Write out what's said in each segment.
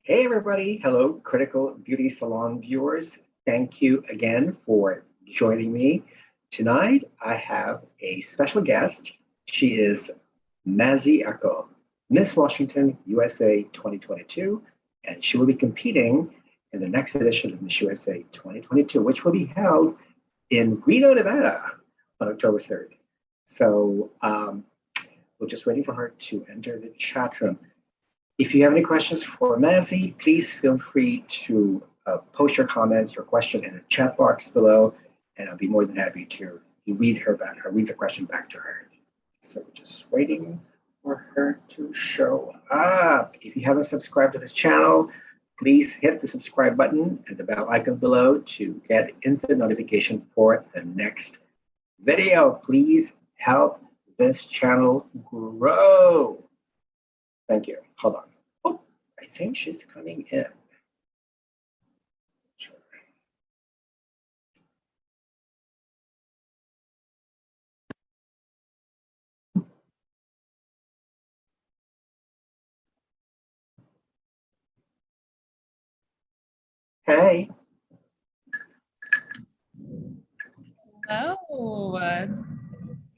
Hey everybody, hello Critical Beauty Salon viewers. Thank you again for joining me. Tonight I have a special guest. She is Mazzy Eckel, Miss Washington USA 2022, and she will be competing in the next edition of Miss USA 2022, which will be held in Reno, Nevada on October 3rd. So we're just waiting for her to enter the chat room. If you have any questions for Mazzy, please feel free to post your comments, your question in the chat box below, and I'll be more than happy to read the question back to her. So just waiting for her to show up. If you haven't subscribed to this channel, please hit the subscribe button and the bell icon below to get instant notification for the next video. Please help this channel grow. Thank you. Hold on. Oh, I think she's coming in. Sure. Hey. Hello.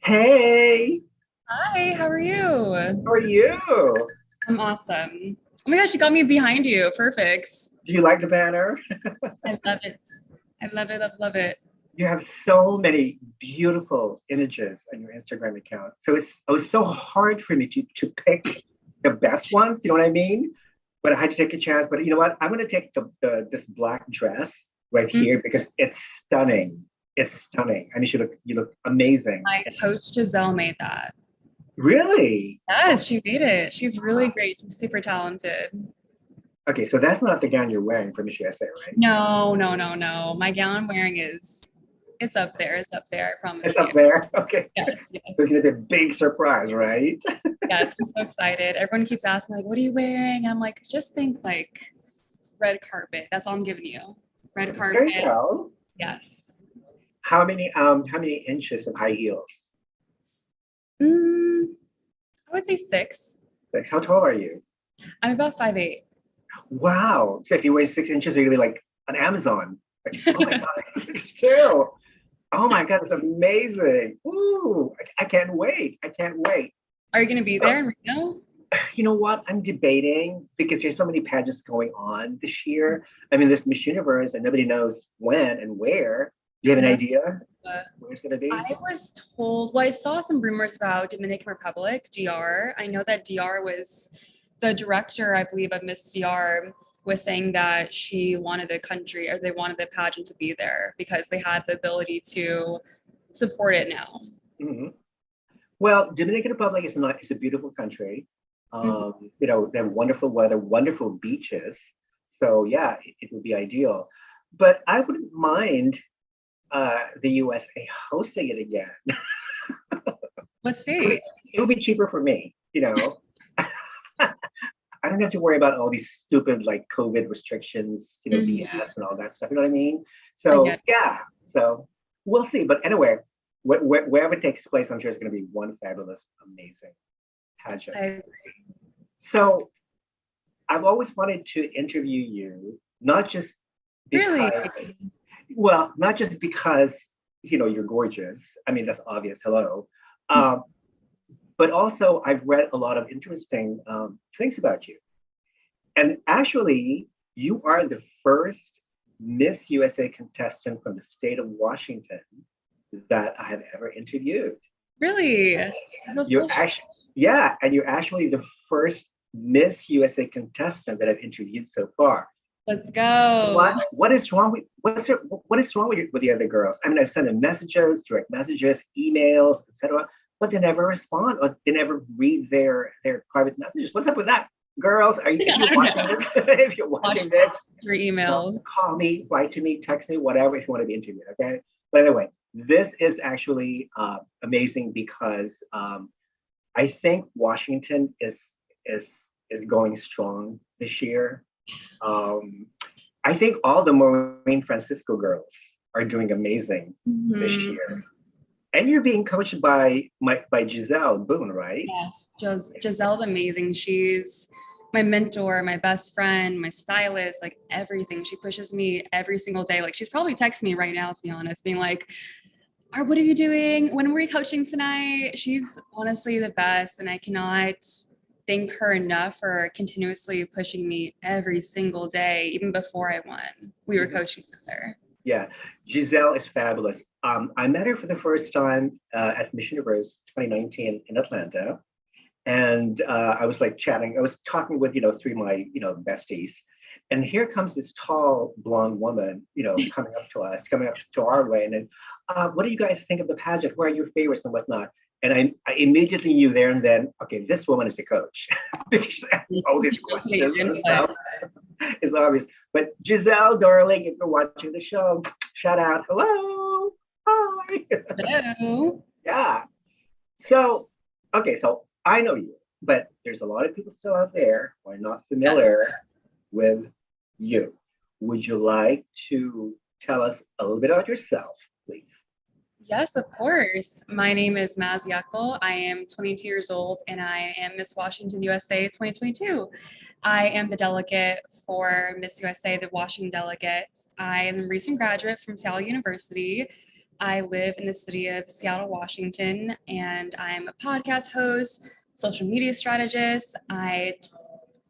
Hey. Hi, how are you? How are you? I'm awesome. Oh my gosh, you got me behind you. Perfect. Do you like the banner? I love it. I love it. I love it. You have so many beautiful images on your Instagram account. So it was so hard for me to pick the best ones, you know what I mean? But I had to take a chance. But you know what? I'm gonna take this black dress right here because it's stunning. It's stunning. I mean, you look amazing. My coach Giselle made that. Really? Yes, she made it. She's really great. She's super talented. Okay, so that's not the gown you're wearing for Miss USA, right? No. My gown I'm wearing it's up there. It's up there, I promise. It's up there. Okay. Yes. So it's gonna be a big surprise, right? Yes, I'm so excited. Everyone keeps asking, like, what are you wearing? And I'm like, just think like red carpet. That's all I'm giving you. Red carpet. There you go. Yes. How many inches of high heels? I would say 6. Like, how tall are you? I'm about 5'8". Wow. So if you weigh 6 inches, you're gonna be like on Amazon. Like, oh my God, 6'2". Oh my God, it's amazing. Ooh, I can't wait. I can't wait. Are you gonna be there in Reno? You know what? I'm debating because there's so many pageants going on this year. I mean, this Miss Universe, and nobody knows when and where. Do you have an idea where it's gonna be? I was told, well, I saw some rumors about Dominican Republic, DR. I know that DR was the director, I believe, of Miss DR was saying that she wanted the country or they wanted the pageant to be there because they had the ability to support it now. Mm-hmm. Well, Dominican Republic is a beautiful country. You know, they have wonderful weather, wonderful beaches. So yeah, it would be ideal. But I wouldn't mind the USA hosting it again. Let's see. It would be cheaper for me, you know. I don't have to worry about all these stupid like COVID restrictions, you know, BS and all that stuff. You know what I mean? So yeah, so we'll see. But anyway, wherever it takes place, I'm sure it's going to be one fabulous, amazing pageant. I agree. So I've always wanted to interview you, not just because, well, not just because you know you're gorgeous. I mean, that's obvious. Hello. But also I've read a lot of interesting things about you. And actually, you are the first Miss USA contestant from the state of Washington that I have ever interviewed. Really? You're actually, yeah, and you're actually the first Miss USA contestant that I've interviewed so far. Let's go. What is wrong with the other girls? I mean, I've sent them messages, direct messages, emails, etc., but they never respond or they never read their private messages. What's up with that? Girls, if you're watching this, if you're watching this, your emails, call me, write to me, text me, whatever, if you want to be interviewed, okay? But anyway, this is actually amazing because I think Washington is going strong this year. I think all the Maureen Francisco girls are doing amazing this year. And you're being coached by Giselle Boone, right? Yes, Giselle's amazing. She's my mentor, my best friend, my stylist, like everything. She pushes me every single day. Like she's probably texting me right now, to be honest, being like, what are you doing? When were you coaching tonight? She's honestly the best. And I cannot thank her enough for continuously pushing me every single day, even before I won. We were coaching together. Yeah, Giselle is fabulous. I met her for the first time at Miss Universe 2019 in Atlanta. And I was like chatting, I was talking with, three of my, besties. And here comes this tall blonde woman, coming up to us, coming up to our way. And then, what do you guys think of the pageant? Where are your favorites and whatnot? And I immediately knew there and then, okay, this woman is a coach. She's asking all these questions and stuff. It's obvious. But Giselle, darling, if you're watching the show, shout out. Hello. Hi. Hello. Yeah. So, okay, so I know you, but there's a lot of people still out there who are not familiar with you. Would you like to tell us a little bit about yourself, please? Yes, of course. My name is Mazzy Eckel. I am 22 years old and I am Miss Washington USA 2022. I am the delegate for Miss USA, the Washington delegates. I am a recent graduate from Seattle University. I live in the city of Seattle, Washington, and I'm a podcast host, social media strategist. I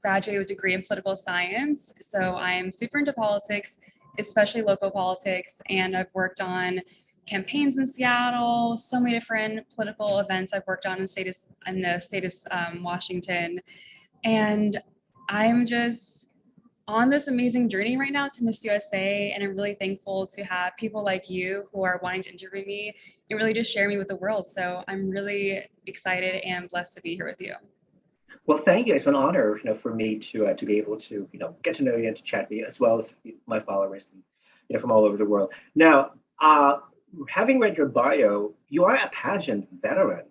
graduated with a degree in political science, so I'm super into politics, especially local politics, and I've worked on campaigns in Seattle, so many different political events I've worked on in the state of Washington. And I'm just on this amazing journey right now to Miss USA. And I'm really thankful to have people like you who are wanting to interview me and really just share me with the world. So I'm really excited and blessed to be here with you. Well, thank you. It's an honor, for me to be able to, get to know you and to chat with you, as well as my followers, and, from all over the world. Now, having read your bio, you are a pageant veteran.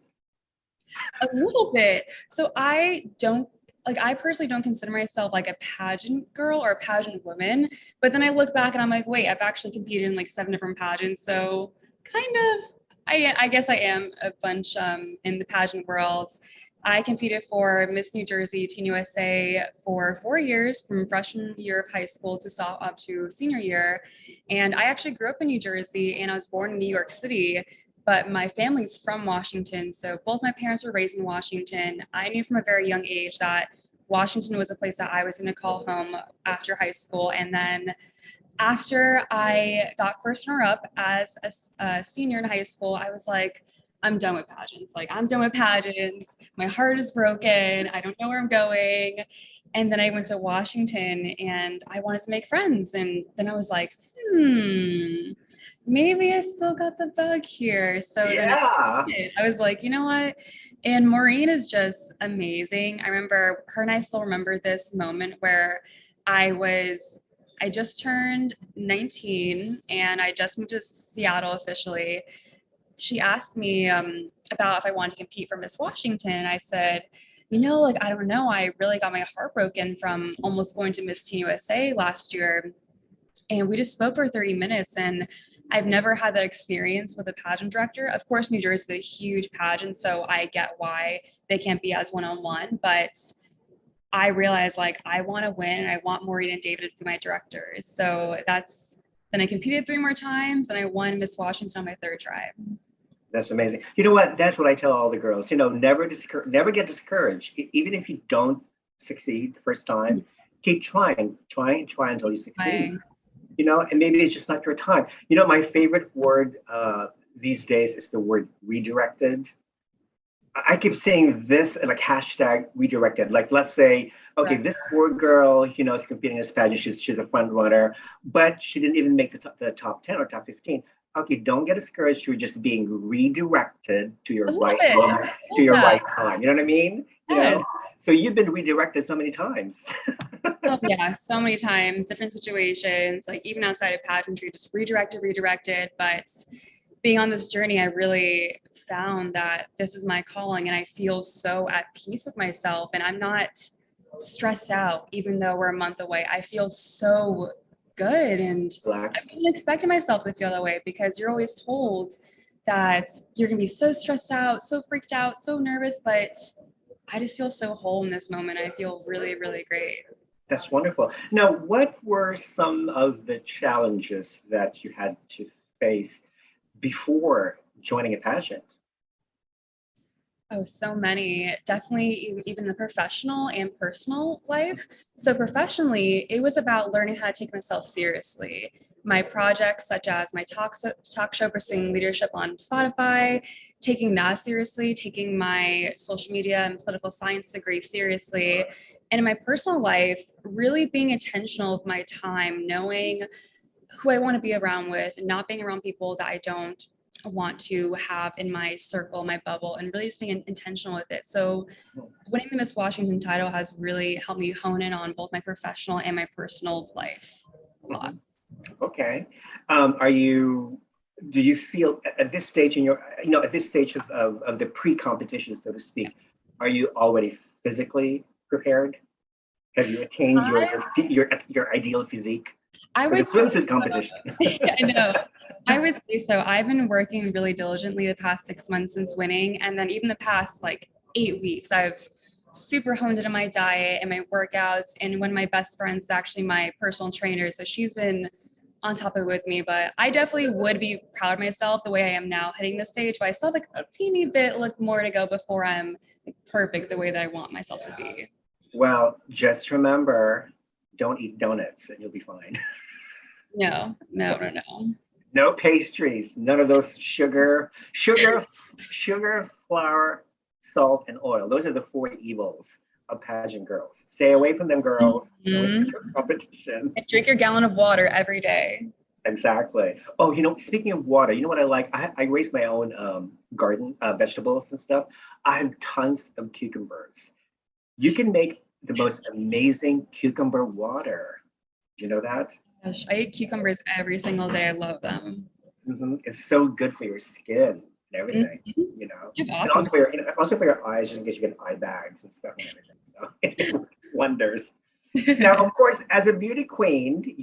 A little bit. So I personally don't consider myself like a pageant girl or a pageant woman, but then I look back and I'm like, wait, I've actually competed in like 7 different pageants. So kind of, I guess I am a bunch in the pageant world. I competed for Miss New Jersey Teen USA for 4 years, from freshman year of high school up to senior year. And I actually grew up in New Jersey and I was born in New York City, but my family's from Washington. So both my parents were raised in Washington. I knew from a very young age that Washington was a place that I was going to call home after high school. And then after I got first runner up as a senior in high school, I was like, I'm done with pageants. Like, I'm done with pageants. My heart is broken. I don't know where I'm going. And then I went to Washington and I wanted to make friends. And then I was like, maybe I still got the bug here. So yeah. then I was like, you know what? And Maureen is just amazing. I remember her and I still remember this moment where I just turned 19 and I just moved to Seattle officially. She asked me about if I wanted to compete for Miss Washington. And I said, I don't know. I really got my heart broken from almost going to Miss Teen USA last year. And we just spoke for 30 minutes. And I've never had that experience with a pageant director. Of course, New Jersey is a huge pageant, so I get why they can't be as one-on-one. But I realized, I want to win and I want Maureen and David to be my directors. So then I competed 3 more times and I won Miss Washington on my 3rd try. That's amazing. You know what? That's what I tell all the girls. Never get discouraged. Even if you don't succeed the first time, keep trying until you succeed. And maybe it's just not your time. My favorite word these days is the word redirected. I keep saying this like hashtag redirected. Like, let's say, okay, right. This poor girl, is competing in this pageant. She's a front runner, but she didn't even make the top 10 or top 15. Okay, don't get discouraged. You're just being redirected to your right moment, to your right time. You know what I mean? Yes. So you've been redirected so many times. Oh, yeah, so many times, different situations, like even outside of pageantry, just redirected. But being on this journey, I really found that this is my calling and I feel so at peace with myself and I'm not stressed out, even though we're a month away. I feel so good and I wasn't expecting myself to feel that way because you're always told that you're going to be so stressed out, so freaked out, so nervous, but I just feel so whole in this moment. I feel really, really great. That's wonderful. Now, what were some of the challenges that you had to face before joining a pageant? Oh, so many. Definitely even the professional and personal life. So professionally, it was about learning how to take myself seriously. My projects, such as my talk show pursuing leadership on Spotify, taking that seriously, taking my social media and political science degree seriously. And in my personal life, really being intentional with my time, knowing who I want to be around with, not being around people that I don't want to have in my circle, my bubble, and really just being intentional with it. So winning the Miss Washington title has really helped me hone in on both my professional and my personal life a lot. Okay. Are you, do you feel at this stage in your, at this stage of the pre-competition, so to speak, are you already physically prepared? Have you attained your ideal physique I for the would say swimsuit competition? I know. I would say so. I've been working really diligently the past 6 months since winning. And then even the past like 8 weeks, I've super honed into my diet and my workouts. And one of my best friends is actually my personal trainer. So she's been on top of it with me. But I definitely would be proud of myself the way I am now hitting the stage. But I still have like a teeny bit more to go before I'm like, perfect the way that I want myself to be. Well, just remember, don't eat donuts and you'll be fine. No. No pastries, none of those sugar, flour, salt, and oil. Those are the four evils of pageant girls. Stay away from them, girls. Mm-hmm. Competition. And drink your gallon of water every day. Exactly. Oh, speaking of water, you know what I like? I raise my own garden, vegetables and stuff. I have tons of cucumbers. You can make the most amazing cucumber water. You know that? Gosh, I eat cucumbers every single day. I love them. It's so good for your skin and everything, Mm-hmm. and Awesome. also for your eyes, just in case you get eye bags and stuff and everything. So it works wonders. Now, of course, as a beauty queen,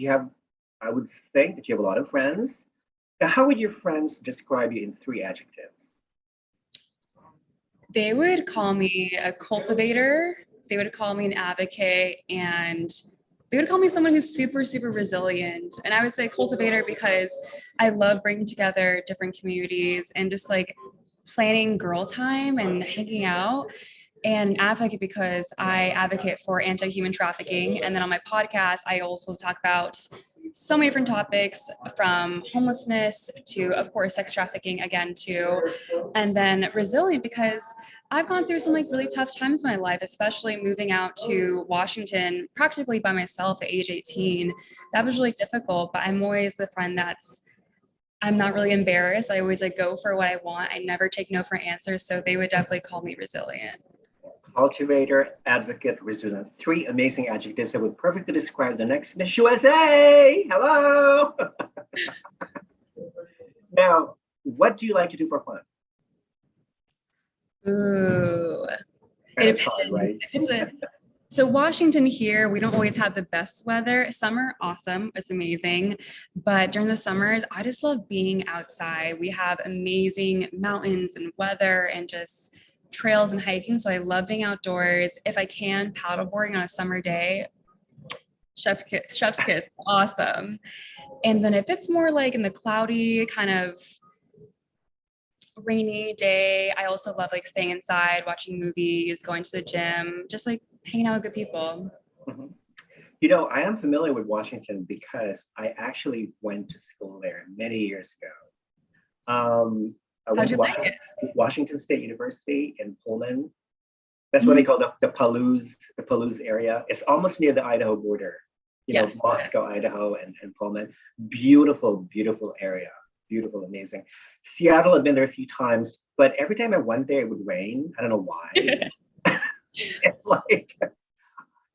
I would think that you have a lot of friends. Now, how would your friends describe you in 3 adjectives? They would call me a cultivator. They would call me an advocate, and they would call me someone who's super, super resilient. And I would say cultivator because I love bringing together different communities and just like planning girl time and hanging out. And advocate because I advocate for anti-human trafficking. And then on my podcast, I also talk about so many different topics from homelessness to, of course, sex trafficking again, too. And then resilient because I've gone through some like really tough times in my life, especially moving out to Washington practically by myself at age 18. That was really difficult, but I'm always the friend I'm not really embarrassed. I always like go for what I want. I never take no for answers. So they would definitely call me resilient. Cultivator, advocate, resilient. 3 amazing adjectives that would perfectly describe the next Miss USA. Hello. Now, what do you like to do for fun? Ooh. It's hard, right? So Washington here, we don't always have the best weather. Summer, awesome. It's amazing. But during the summers, I just love being outside. We have amazing mountains and weather and just trails and hiking. So I love being outdoors. If I can, paddleboarding on a summer day, chef's kiss, awesome. And then if it's more like in the cloudy kind of rainy day, I also love like staying inside, watching movies, going to the gym, just like hanging out with good people. Mm-hmm. I am familiar with Washington because I actually went to school there many years ago. I went to Washington State University in Pullman. That's what they call the Palouse area. It's almost near the Idaho border, Yes. Moscow, Idaho, and Pullman. Beautiful, beautiful area. Beautiful, amazing. Seattle, I've been there a few times, but every time I went there, it would rain. I don't know why. It's like,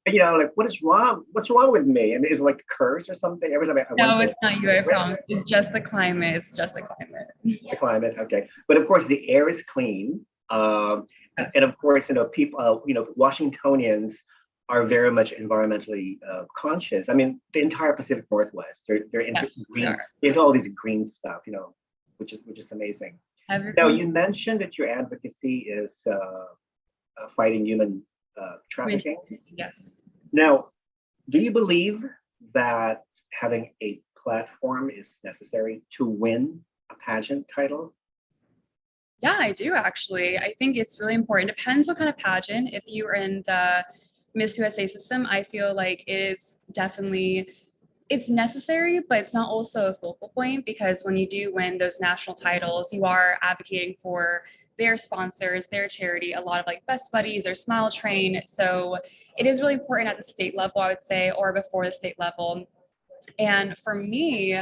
like what's wrong with me? And is it like a curse or something? Every time No, it's not you, I promise. It's just the climate. It's just the climate. The climate, okay. But of course, the air is clean. Yes. And of course, people, Washingtonians are very much environmentally conscious. I mean, the entire Pacific Northwest, they're into green, into all these green stuff, which is amazing. Now, you mentioned that your advocacy is fighting human trafficking. Yes. Now, do you believe that having a platform is necessary to win a pageant title? Yeah, I do actually. I think it's really important. Depends what kind of pageant. If you are in the Miss USA system, I feel like it is definitely it's necessary, but it's not also a focal point because when you do win those national titles, you are advocating for their sponsors, their charity, a lot of like Best Buddies or Smile Train. So it is really important at the state level, I would say, or before the state level. And for me,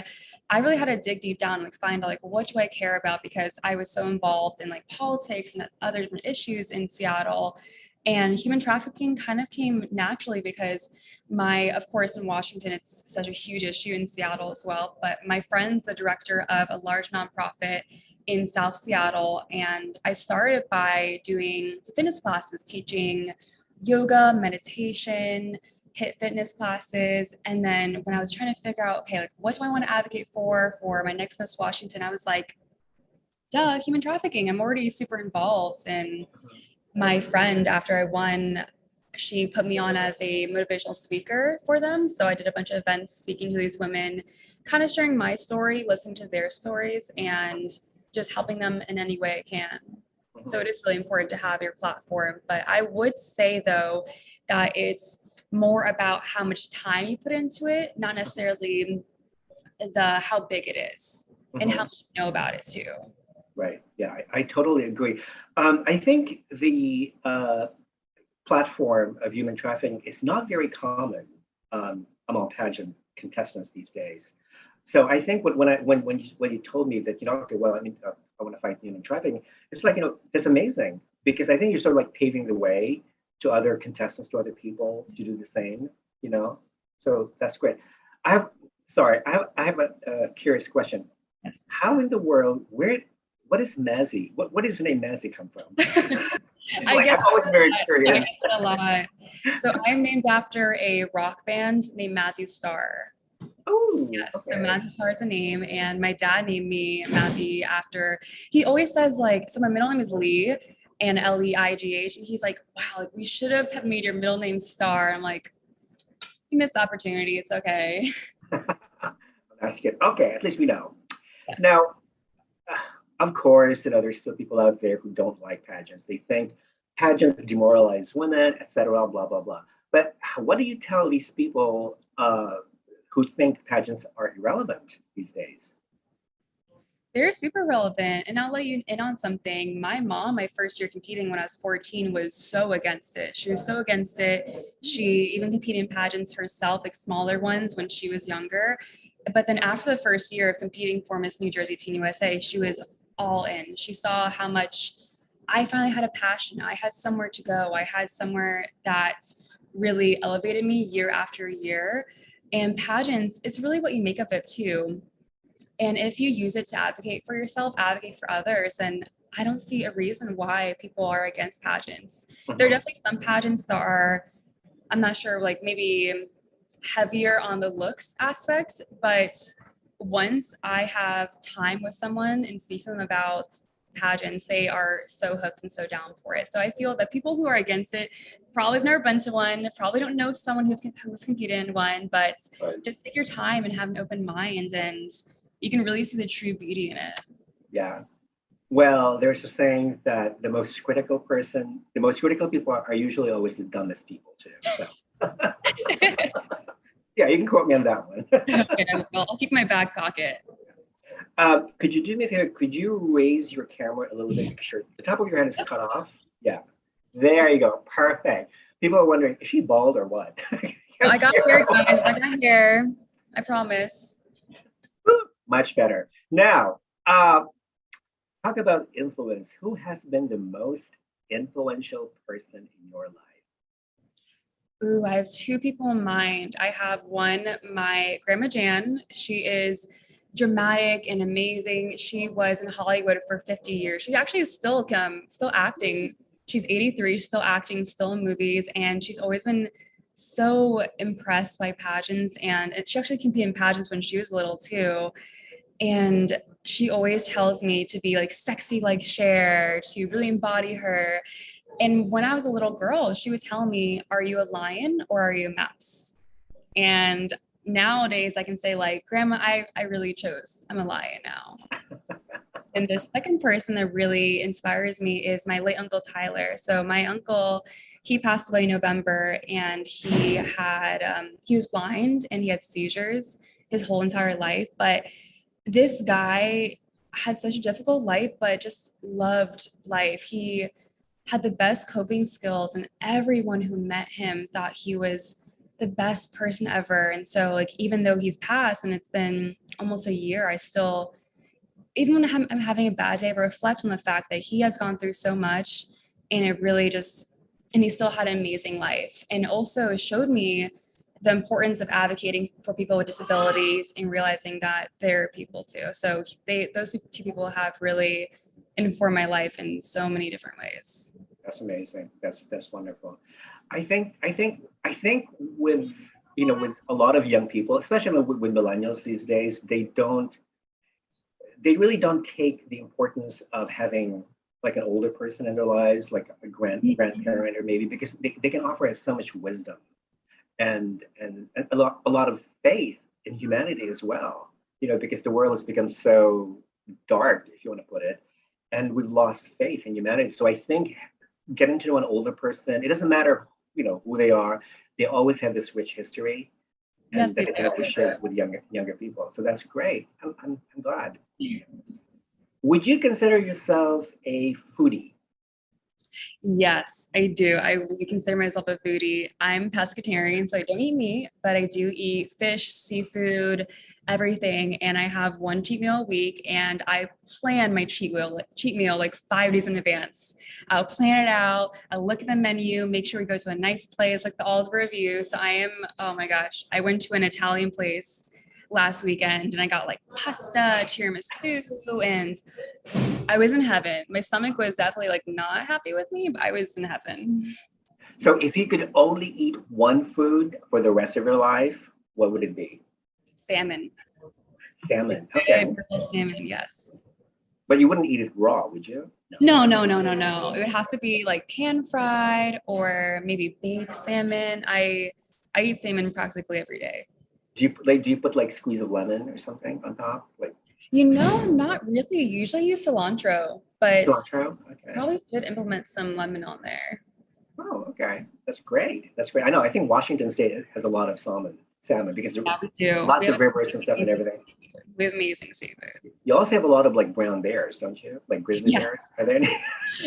I really had to dig deep down and like find out like what do I care about because I was so involved in like politics and other different issues in Seattle. And human trafficking kind of came naturally because of course, in Washington, it's such a huge issue in Seattle as well. But my friend's the director of a large nonprofit in South Seattle. And I started by doing fitness classes, teaching yoga, meditation, hit fitness classes. And then when I was trying to figure out, okay, like what do I want to advocate for my next Miss Washington, I was like, duh, human trafficking. I'm already super involved. And my friend, after I won, she put me on as a motivational speaker for them. So I did a bunch of events speaking to these women, kind of sharing my story, listening to their stories, and just helping them in any way I can. So it is really important to have your platform. But I would say, though, that it's more about how much time you put into it, not necessarily how big it is and how much you know about it, too. Right. Yeah, I totally agree. I think the platform of human trafficking is not very common among pageant contestants these days. So I think when you told me that, okay, well, I want to fight human trafficking, it's like, that's amazing because I think you're sort of like paving the way to other contestants, to other people to do the same, So that's great. I have a curious question. Yes. How in the world, what is Mazzy? What does the name Mazzy come from? I'm always very curious. I get a lot. So I'm named after a rock band named Mazzy Star. Oh, yes. Okay. So Mazzy Star is the name, and my dad named me Mazzy after. He always says so my middle name is Lee, and Leigh, and he's like, wow, like we should have made your middle name Star. I'm like, you missed the opportunity. It's okay. That's good. Okay, at least we know. Yes. Now, of course, there's still people out there who don't like pageants. They think pageants demoralize women, etc. Blah blah blah. But what do you tell these people who think pageants are irrelevant these days? They're super relevant. And I'll let you in on something. My mom, my first year competing when I was 14, was so against it. She was so against it. She even competed in pageants herself, like smaller ones when she was younger. But then after the first year of competing for Miss New Jersey Teen USA, she was all in. She saw how much I finally had a passion. I had somewhere to go. I had somewhere that really elevated me year after year. And pageants, it's really what you make of it too. And if you use it to advocate for yourself, advocate for others, and I don't see a reason why people are against pageants. There are definitely some pageants that are, I'm not sure, like maybe heavier on the looks aspect, but once I have time with someone and speak to them about pageants, they are so hooked and so down for it. So I feel that people who are against it probably have never been to one, probably don't know someone who's competed in one, but just take your time and have an open mind, and you can really see the true beauty in it. Yeah. Well, there's a saying that the most critical people are usually always the dumbest people too. So. Yeah, you can quote me on that one. Okay, well, I'll keep my back pocket. Could you do me a favor? Could you raise your camera a little bit? Make sure the top of your head is cut off. Yeah. There you go. Perfect. People are wondering, is she bald or what? I got hair, guys. I got hair. I promise. Much better. Now, talk about influence. Who has been the most influential person in your life? Ooh, I have two people in mind. I have one, my grandma Jan. She is dramatic and amazing. She was in Hollywood for 50 years. She actually is still acting. She's 83, still acting, still in movies, and she's always been so impressed by pageants. And she actually competed in pageants when she was little too. And she always tells me to be like sexy like Cher, to really embody her. And when I was a little girl, she would tell me, are you a lion or are you a mouse? And nowadays I can say like, Grandma, I really chose, I'm a lion now. And the second person that really inspires me is my late uncle Tyler. So my uncle, he passed away in November, and he was blind and he had seizures his whole entire life. But this guy had such a difficult life, but just loved life. He had the best coping skills, and everyone who met him thought he was the best person ever. And so like, even though he's passed and it's been almost a year, I still, even when I'm having a bad day, I reflect on the fact that he has gone through so much, and it really just, and he still had an amazing life. And also it showed me the importance of advocating for people with disabilities and realizing that they're people too. So those two people have really informed my life in so many different ways. That's amazing. That's wonderful. I think with with a lot of young people, especially with millennials these days, they really don't take the importance of having like an older person in their lives, like a grandparent, or maybe because they can offer us so much wisdom and a lot of faith in humanity as well. Because the world has become so dark, if you want to put it, and we've lost faith in humanity. So I think getting to know an older person, it doesn't matter, who they are, they always have this rich history, Yes, and that they they can do. always share with younger people. So that's great. I'm glad. Would you consider yourself a foodie? Yes, I do. I would consider myself a foodie. I'm pescatarian, so I don't eat meat, but I do eat fish, seafood, everything. And I have one cheat meal a week, and I plan my cheat meal like 5 days in advance. I'll plan it out. I'll look at the menu, make sure we go to a nice place like all the reviews. So I am, oh my gosh, I went to an Italian place last weekend and I got like pasta, tiramisu, and I was in heaven. My stomach was definitely like not happy with me, but I was in heaven. So if you could only eat one food for the rest of your life, what would it be? Salmon. Salmon. Okay. Good grilled salmon, yes. But you wouldn't eat it raw, would you? No, no, no, no, no. It would have to be like pan fried or maybe baked salmon. I eat salmon practically every day. Do you put like squeeze of lemon or something on top? Like Not really. Usually use cilantro, but cilantro? Okay. probably should implement some lemon on there. Oh, okay. That's great. That's great. I know. I think Washington State has a lot of salmon because there are Yeah, we do. lots of rivers and stuff and Amazing everything. seafood. We have amazing seafood. You also have a lot of like brown bears, don't you? Like grizzly Yeah, bears. Are there any?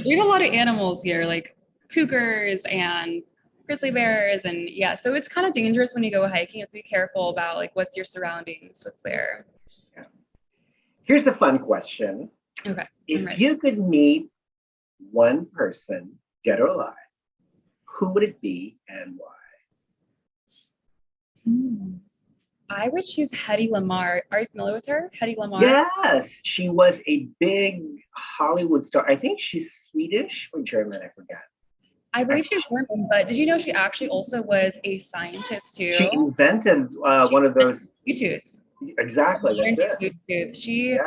we have a lot of animals here, like cougars and grizzly bears, and yeah, so it's kind of dangerous when you go hiking. You have to be careful about like what's your surroundings, what's there. Yeah. Here's a fun question. Okay, I'm If ready. you could meet one person, dead or alive, who would it be and why? Hmm. I would choose Hedy Lamarr. Are you familiar with her? Hedy Lamarr. Yes, she was a big Hollywood star. I think she's Swedish or German, I forgot. I believe she's German, but did you know she actually also was a scientist She too? invented She one of those. invented Bluetooth. Exactly, that's Modern day it. Bluetooth.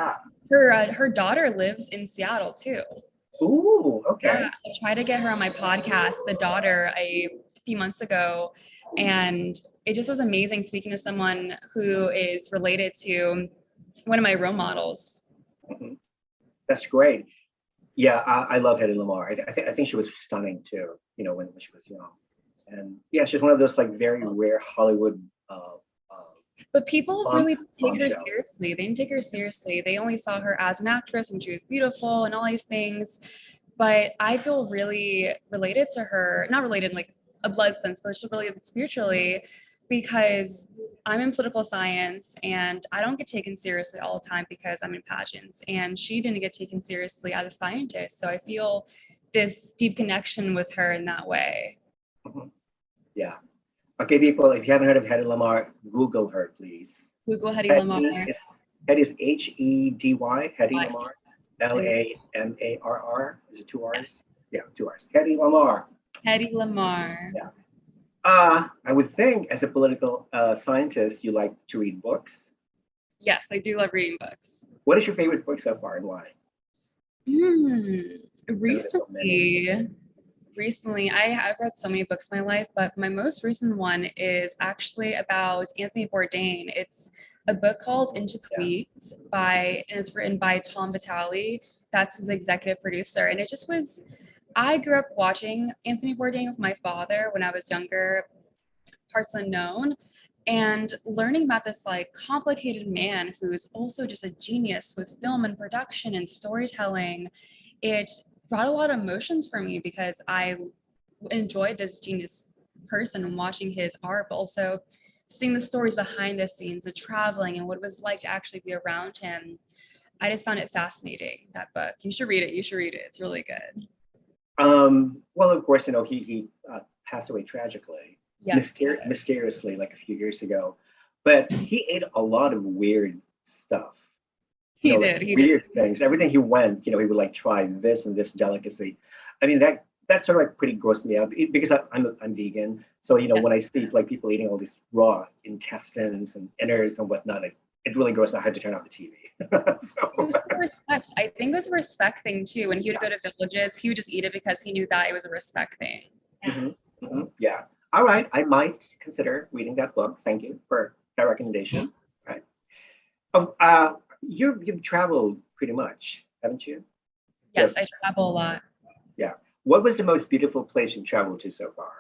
Yeah. Her daughter lives in Seattle too. Ooh, Yeah, okay. I tried to get her on my podcast, the daughter, a few months ago, and it just was amazing speaking to someone who is related to one of my role models. Mhm. That's great. Yeah, I love Hedy Lamarr. I think she was stunning too. When she was young, and yeah, she's one of those like very rare Hollywood But people bomb really didn't take her bombshells. seriously. They didn't take her seriously. They only saw her as an actress and she was beautiful and all these things. But I feel really related to her, not related in like a blood sense, but just related spiritually because I'm in political science and I don't get taken seriously all the time because I'm in pageants. And she didn't get taken seriously as a scientist. So I feel this deep connection with her in that way. Mhm. Yeah. Okay, people, if you haven't heard of Hedy Lamarr, Google her, please. Google Hedy Hedy Lamarr. is Hedy is Hedy, Hedy Why? Lamarr, Lamarr. Is it two R's? Yeah, two R's. Hedy Lamarr. Hedy Lamarr. Yeah. I would think as a political scientist, you like to read books. Yes, I do love reading books. What is your favorite book so far and why? I know there's so many. Recently, recently, I've read so many books in my life, but my most recent one is actually about Anthony Bourdain. It's a book called Into the Yeah. Weeds and it's written by Tom Vitale. That's his executive producer. And it just was, I grew up watching Anthony Bourdain with my father when I was younger, parts unknown, and learning about this like complicated man who's also just a genius with film and production and storytelling. It brought a lot of emotions for me because I enjoyed this genius person and watching his art, but also seeing the stories behind the scenes, the traveling, and what it was like to actually be around him. I just found it fascinating, that book. You should read it. You should read it. It's really good. Well, of course, he passed away tragically, Yes. mysteriously, like a few years ago. But he ate a lot of weird stuff. He Like did. He did. weird things. Everything he went, he would like try this and this delicacy. I mean, that sort of like pretty grossed me out because I'm vegan. So when Yes. I see like people eating all these raw intestines and innards and whatnot, it really grossed me out. I had to turn off the TV. It So was for respect. I think it was a respect thing too. When he would go to villages, he would just eat it because he knew that it was a respect thing. yeah. All right, I might consider reading that book. Thank you for that recommendation. Right. Oh, you've traveled pretty much, haven't you? Yes, I travel a lot. Yeah. What was the most beautiful place you traveled to so far?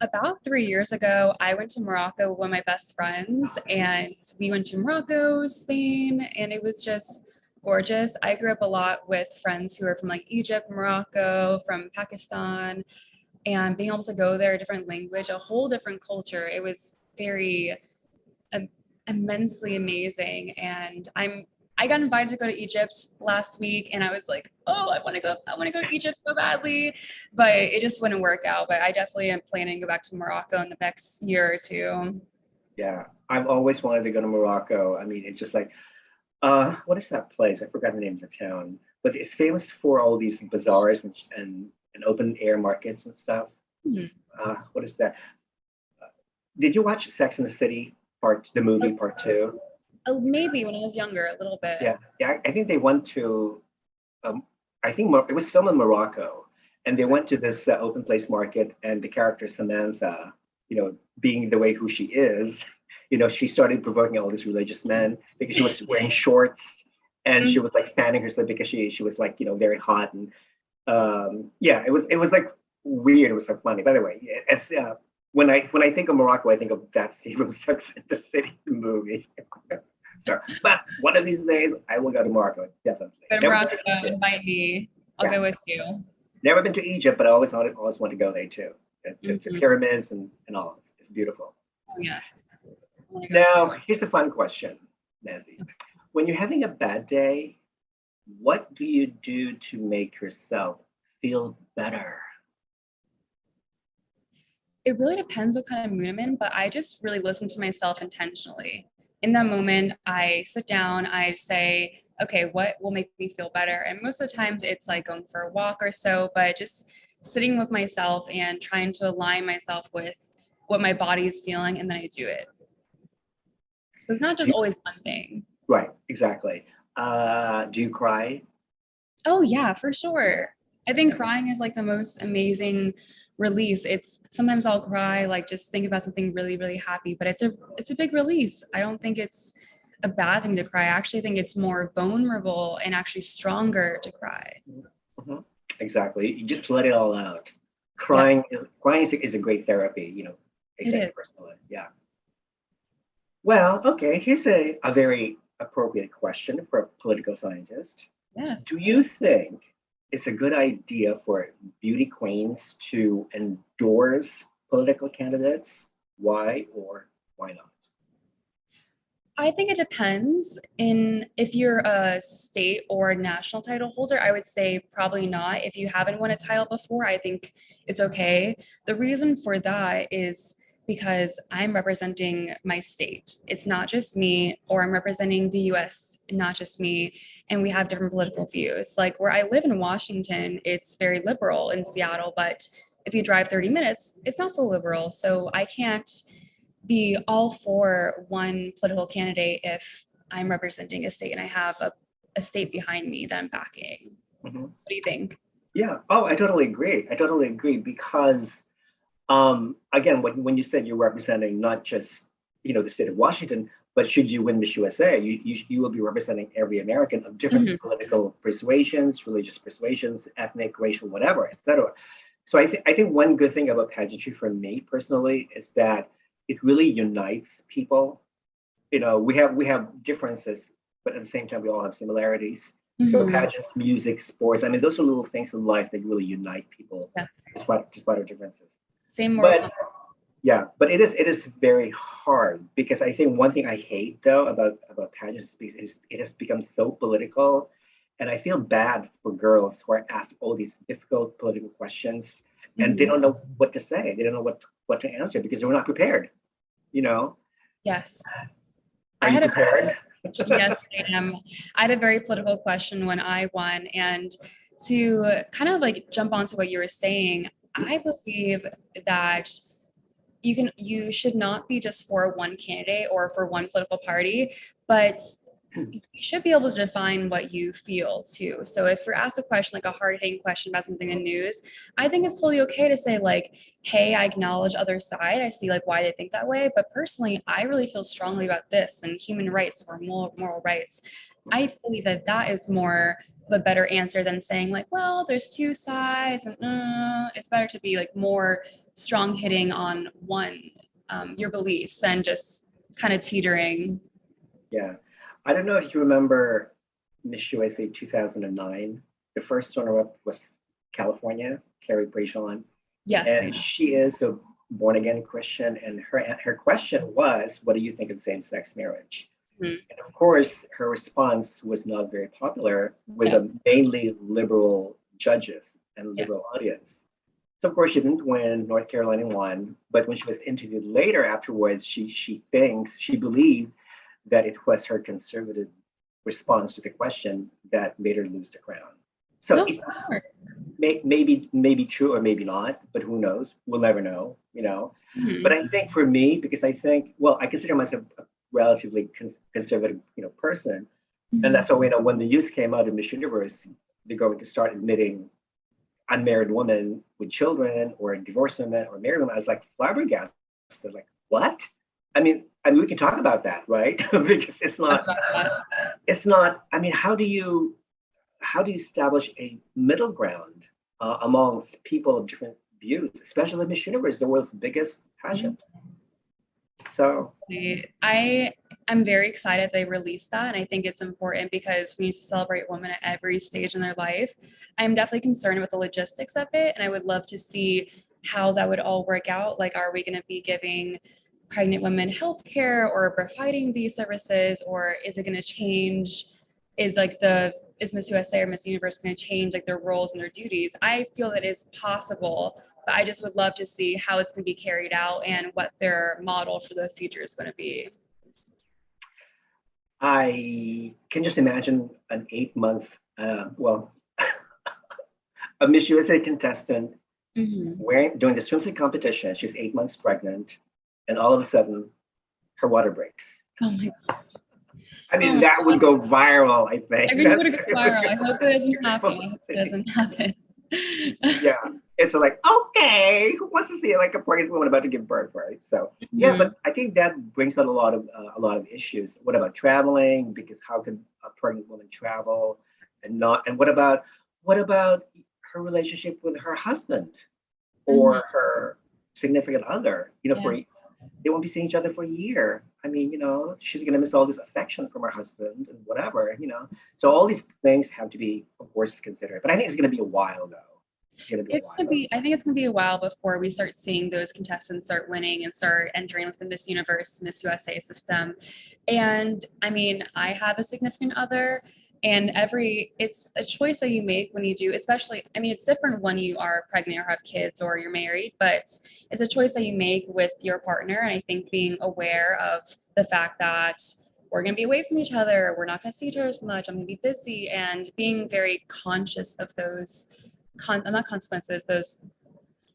About 3 years ago, I went to Morocco with one of my best friends, and we went to Morocco, Spain, and it was just gorgeous. I grew up a lot with friends who are from like Egypt, Morocco, from Pakistan, and being able to go there, a different language, a whole different culture. It was very immensely amazing. And I got invited to go to Egypt last week, and I was like, oh, I want to go to Egypt so badly, but it just wouldn't work out. But I definitely am planning to go back to Morocco in the next year or two. Yeah, I've always wanted to go to Morocco. I mean, it's just like, what is that place? I forgot the name of the town, but it's famous for all these bazaars and open air markets and stuff. Hmm. What is that? Did you watch Sex and the City the movie part two? Maybe when I was younger, a little bit. Yeah. I think they went to. Um, I think it was filmed in Morocco, and they went to this open place market, and the character Samantha, being the way who she is, she started provoking all these religious men because she was wearing shorts and she was like fanning herself because she was like very hot and yeah, it was like weird. It was so funny. By the way, it's when I think of Morocco, I think of that scene from Sex and the City movie. So, but one of these days, I will go to Morocco, definitely. Go to Morocco, invite me. I'll go with you. Never been to Egypt, but I always want to go there too. The pyramids and all. It's beautiful. Oh, yes. Now, here's a fun question, Mazzy. When you're having a bad day, what do you do to make yourself feel better? It really depends what kind of mood I'm in, but I just really listen to myself intentionally. In that moment, I sit down, I say, okay, what will make me feel better? And most of the times it's like going for a walk or so, but just sitting with myself and trying to align myself with what my body is feeling, and then I do it. So it's not just always one thing. Right, exactly. Do you cry? Oh yeah, for sure. I think crying is like the most amazing release. It's sometimes I'll cry, like just think about something really, really happy, but it's a big release. I don't think it's a bad thing to cry. I actually think it's more vulnerable and actually stronger to cry. Mm-hmm. Exactly. You just let it all out. Crying is a great therapy, I think personally. Yeah. Well, okay, here's a very appropriate question for a political scientist. Yes. Do you think it's a good idea for beauty queens to endorse political candidates? Why or why not? I think it depends. If you're a state or national title holder, I would say probably not. If you haven't won a title before, I think it's okay. The reason for that is because I'm representing my state. It's not just me, or I'm representing the US, not just me, and we have different political views. Like where I live in Washington, it's very liberal. In Seattle, but if you drive 30 minutes, it's not so liberal. So I can't be all for one political candidate if I'm representing a state and I have a state behind me that I'm backing. Mm-hmm. What do you think? Yeah. Oh, I totally agree. I totally agree because again, when you said you're representing not just, the state of Washington, but should you win Miss USA, you will be representing every American of different Mhm. political persuasions, religious persuasions, ethnic, racial, whatever, etc. So I think one good thing about pageantry for me personally is that it really unites people. We have differences, but at the same time we all have similarities. So Mhm. pageants, music, sports, I mean, those are little things in life that really unite people Yes. despite our differences. Same moral But compass. yeah, but it is very hard because I think one thing I hate though about pageants is it has become so political, and I feel bad for girls who are asked all these difficult political questions and they Mhm. don't know what to say. They don't know what to answer because they're not prepared. You know, Yes. are I you had a prepared? Yes, I am. I had a very political question when I won. And to kind of like jump onto what you were saying, I believe that you should not be just for one candidate or for one political party, but you should be able to define what you feel too. So if you're asked a question, like a hard-hitting question about something in news, I think it's totally okay to say like, hey, I acknowledge other side. I see like why they think that way. But personally, I really feel strongly about this and human rights or moral rights. I believe that that is more of a better answer than saying like, well, there's two sides and it's better to be like more strong hitting on one, your beliefs than just kind of teetering. Yeah. I don't know if you remember Miss USA 2009. The first runner-up was California, Carrie Prejean, Yes, I and she is a born-again Christian. And her question was, "What do you think of same-sex marriage?" know. And of course, her response was not very popular with Yeah, a mainly liberal judges and yeah. liberal audience. So of course she didn't win. North Carolina won, but when she was interviewed later afterwards, she believed that it was her conservative response to the question that made her lose the crown. So No, it for sure. maybe true or maybe not, but who knows? We'll never know. But Mhm. I think for me, because I think, well, I consider myself a relatively conservative, person, and Mhm. that's why when the youth came out of Miss Universe, they're going to start admitting unmarried women with children or divorced women or married women. I was like flabbergasted, like what? I mean, we can talk about that, right? Because it's Talk not, about that. it's not. I mean, how do you establish a middle ground amongst people of different views, especially Miss Universe, the world's biggest Mhm. pageant? So I am very excited they released that, and I think it's important because we need to celebrate women at every stage in their life. I'm definitely concerned with the logistics of it, and I would love to see how that would all work out. Like, are we going to be giving pregnant women health care or providing these services, or is it going to change? Is like the is Miss USA or Miss Universe going to change like their roles and their duties? I feel that is possible, but I just would love to see how it's going to be carried out and what their model for the future is going to be. I can just imagine an 8 month, well, a Miss USA contestant Hmm. wearing doing the swimsuit competition. She's 8 months pregnant, and all of a sudden, her water breaks. Oh my God. I Oh mean, my that would God. go viral. I I think really that's want to go viral. I hope it doesn't happen. I hope it publicity. doesn't happen. Yeah, it's like okay, who wants to see like a pregnant woman about to give birth, right? So yeah, Hmm. but I think that brings out a lot of issues. What about traveling? Because how can a pregnant woman travel and not? And what about her relationship with her husband Hmm. or her significant other? Yeah. They won't be seeing each other for a year. I mean, she's gonna miss all this affection from her husband and whatever. So all these things have to be, of course, considered. But I think it's gonna be a while though. It's gonna be a It's gonna while. be, I think it's gonna be a while before we start seeing those contestants start winning and start entering like the Miss Universe, Miss USA system. And I mean, I have a significant other, and it's a choice that you make when you do, especially, I mean, it's different when you are pregnant or have kids or you're married, but it's a choice that you make with your partner. And I think being aware of the fact that we're going to be away from each other, we're not going to see each other as much, I'm going to be busy, and being very conscious of those not consequences, those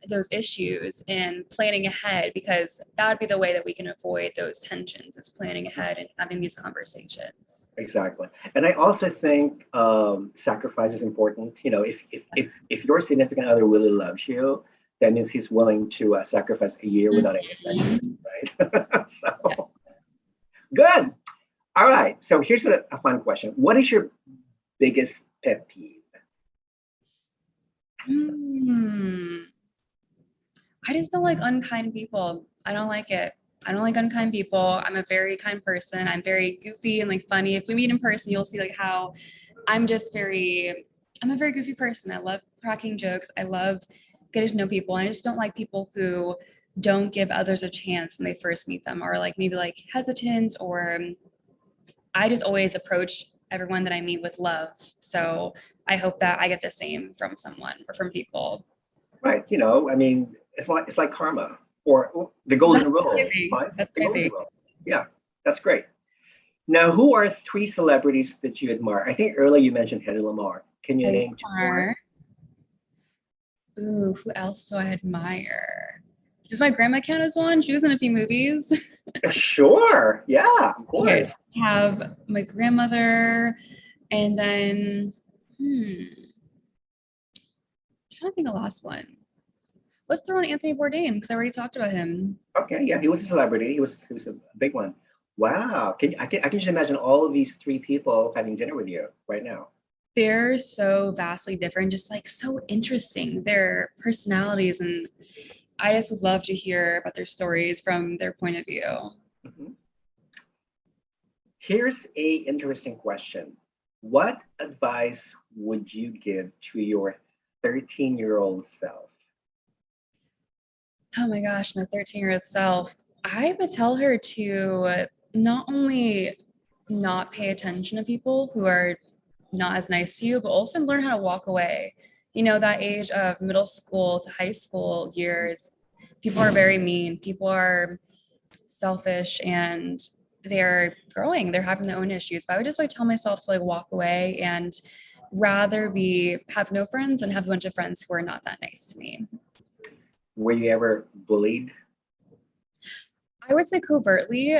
those issues and planning ahead, because that would be the way that we can avoid those tensions, is planning ahead and having these conversations. Exactly. And I also think sacrifice is important. You know, if your significant other really loves you, that means he's willing to sacrifice a year without any affection, right? So good. All right. So here's a fun question. What is your biggest pet peeve? I just don't like unkind people. I don't like it. I don't like unkind people. I'm a very kind person. I'm very goofy and like funny. If we meet in person, you'll see like how I'm a very goofy person. I love cracking jokes. I love getting to know people. I just don't like people who don't give others a chance when they first meet them, or like maybe like hesitant, or I just always approach everyone that I meet with love. So I hope that I get the same from someone or from people. Right. You know, I mean, it's like karma or the golden rule. Right? That's The my golden thing. rule. Yeah, that's great. Now, who are three celebrities that you admire? I think earlier you mentioned Hedy Lamarr. Can you name two more? Ooh, who else do I admire? Does my grandma count as one? She was in a few movies. Sure. Yeah, of Okay, course. so I have my grandmother, and then trying to think of the last one. Let's throw in Anthony Bourdain because I already talked about him. Okay. Yeah, he was a celebrity. He was a big one. Wow. I can just imagine all of these three people having dinner with you right now. They're so vastly different, just like so interesting. Their personalities, and I just would love to hear about their stories from their point of view. Mhm. Here's a interesting question. What advice would you give to your 13-year-old self? Oh my gosh, my 13-year-old self. I would tell her to not only not pay attention to people who are not as nice to you, but also learn how to walk away. You know, that age of middle school to high school years, people are very mean. People are selfish and they're growing, they're having their own issues. But I would just like tell myself to like walk away and rather be have no friends and have a bunch of friends who are not that nice to me. Were you ever bullied? I would say covertly,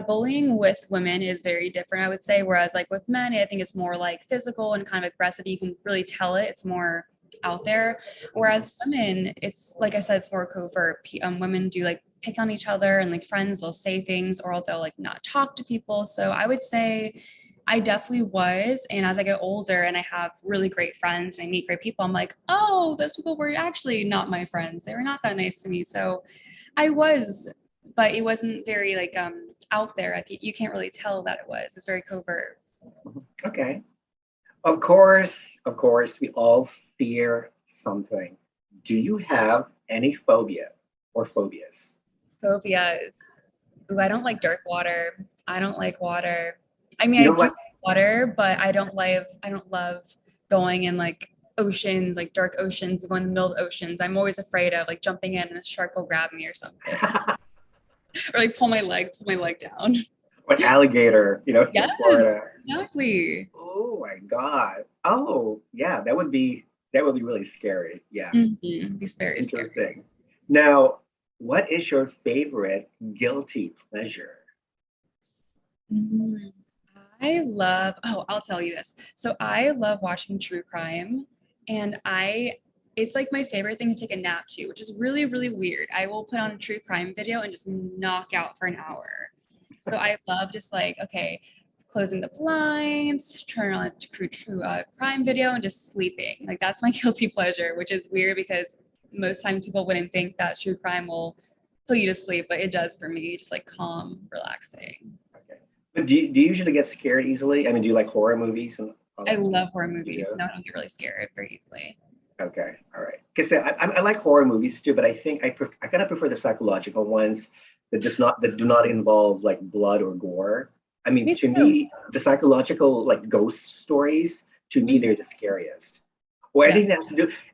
bullying with women is very different, I would say. Whereas like with men, I think it's more like physical and kind of aggressive. You can really tell it. It's more out there. Whereas women, it's like I said, it's more covert. Women do like pick on each other, and like friends, they'll say things or they'll like not talk to people. So I would say I definitely was. And as I get older and I have really great friends and I meet great people, I'm like, oh, those people were actually not my friends. They were not that nice to me. So I was, but it wasn't very like out there. Like you can't really tell that it was. It's very covert. Okay. Of course, we all fear something. Do you have any phobia or phobias? Phobias. Ooh, I don't like dark water. I don't like water. I mean, You I know do what? like water, but I don't love going in like oceans, like dark oceans, going in the middle of oceans. I'm always afraid of like jumping in and a shark will grab me or something. Or like pull my leg down. What alligator, here in Yes, Florida. exactly. Oh my God. Oh, yeah, that would be really scary. Yeah, It's very scary. interesting. Now, what is your favorite guilty pleasure? Mm, I'll tell you this. So I love watching true crime, and it's like my favorite thing to take a nap to, which is really, really weird. I will put on a true crime video and just knock out for an hour. So I love just like, okay, closing the blinds, turn on a true crime video and just sleeping. Like that's my guilty pleasure, which is weird because most times people wouldn't think that true crime will put you to sleep, but it does for me, just like calm, relaxing. Okay. But do you usually get scared easily? I mean, do you like horror movies and all I that stuff? love horror You movies. do? No, I don't get really scared very easily. Okay, all right. Because I like horror movies too, but I think I kind of prefer the psychological ones that do not involve like blood or gore. I mean, Me to too. me, the psychological like ghost stories, to me, Mhm. they're the scariest. Or Yeah.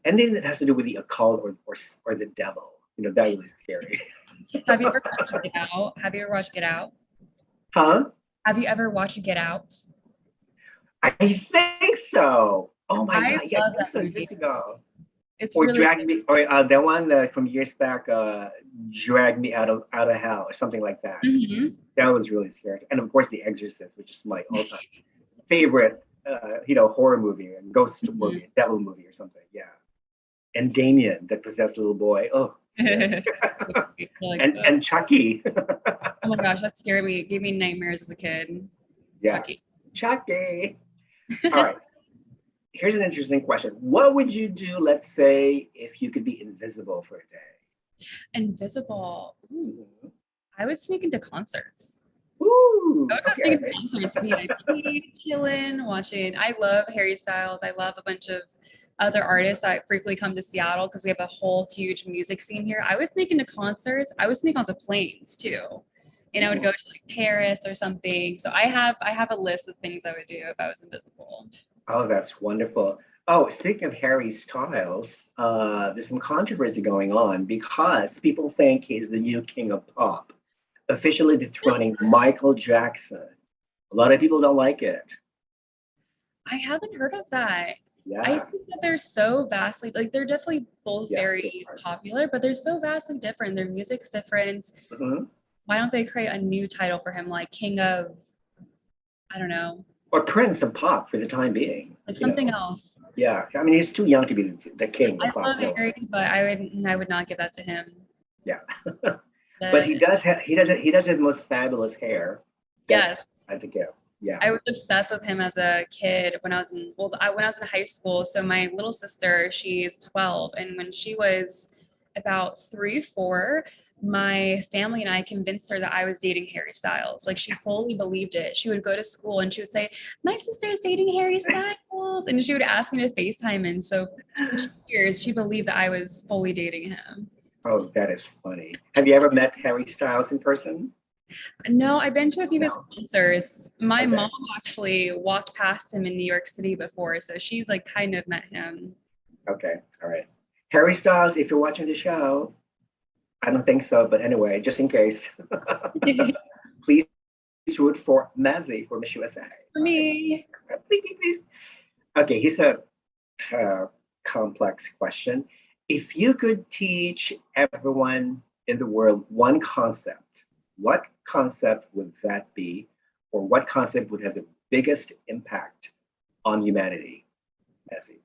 anything that has to do with the occult or the devil. That really scary. Have you ever watched Get Out? Have you ever watched Get Out? Huh? Have you ever watched Get Out? I think so. Oh my I God. Yeah, I love think that so movie. years ago. It's Or really drag me, or that one from years back, drag me out of hell, or something like that. Mhm. That was really scary. And of course, The Exorcist, which is my all-time favorite, horror movie, and ghost Mhm. movie, devil movie, or something. Yeah. And Damien, the possessed little boy. Oh, scary. So creepy. Like, and ugh. and Chucky. Oh my gosh, that scared me. Gave me nightmares as a kid. Yeah, Chucky. Chucky. All right. Here's an interesting question. What would you do, let's say, if you could be invisible for a day? Invisible. Ooh, I would sneak into concerts. I Ooh, would go sneak into okay. concerts, VIP, chilling, watching. I love Harry Stiles. I love a bunch of other artists that frequently come to Seattle because we have a whole huge music scene here. I would sneak into concerts. I would sneak onto planes too. And I would go to like Paris or something. So I have a list of things I would do if I was invisible. Oh, that's wonderful. Oh, speaking of Harry Styles, there's some controversy going on because people think he's the new king of pop, officially dethroning Michael Jackson. A lot of people don't like it. I haven't heard of that. I Yeah, think that they're so vastly like they're definitely both yes, they very are. popular, but they're so vastly different. Their music's different. Mhm. Why don't they create a new title for him, like King of, I don't know, Or Prince of pop for the time being. like something else? Yeah, I mean, he's too young to be the king I of pop. love No, Harry, but I would not give that to him. yeah, but The he does have the most fabulous hair that yes, I to go. Yeah. I was obsessed with him as a kid when I was in when I was in high school. So my little sister, she's 12, and when she was about 3, 4, my family and I convinced her that I was dating Harry Styles. Like she fully believed it. She would go to school and she would say, "My sister is dating Harry Styles," and she would ask me to FaceTime. And so for 2 years, she believed that I was fully dating him. Oh, that is funny. Have you ever met Harry Styles in person? No, I've been to a few of his No. concerts. My Okay. mom actually walked past him in New York City before, so she's like kind of met him. Okay. All right. Harry Styles, if you're watching the show, I don't think so, but anyway, just in case, please root for Mazzy for Miss USA. For All right. me, Please, please, please. Okay, here's a uh, complex question. If you could teach everyone in the world one concept, what concept would that be? Or what concept would have the biggest impact on humanity, Mazzy?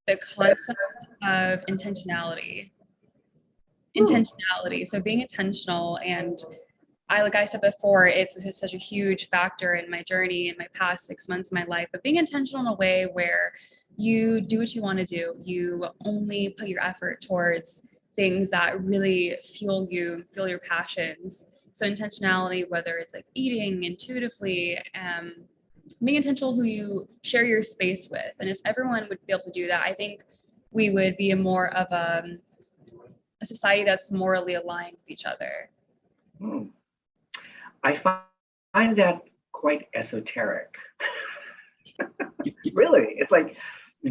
the concept of intentionality. Hmm. Intentionality. So being intentional and like I said before, it's such a huge factor in my journey in my past 6 months of my life, but being intentional in a way where you do what you want to do. You only put your effort towards things that really fuel your passions. So intentionality, whether it's like eating intuitively, being intentional who you share your space with. And if everyone would be able to do that, I think we would be a more of a society that's morally aligned with each other. Hmm. I find that quite esoteric. Really, it's like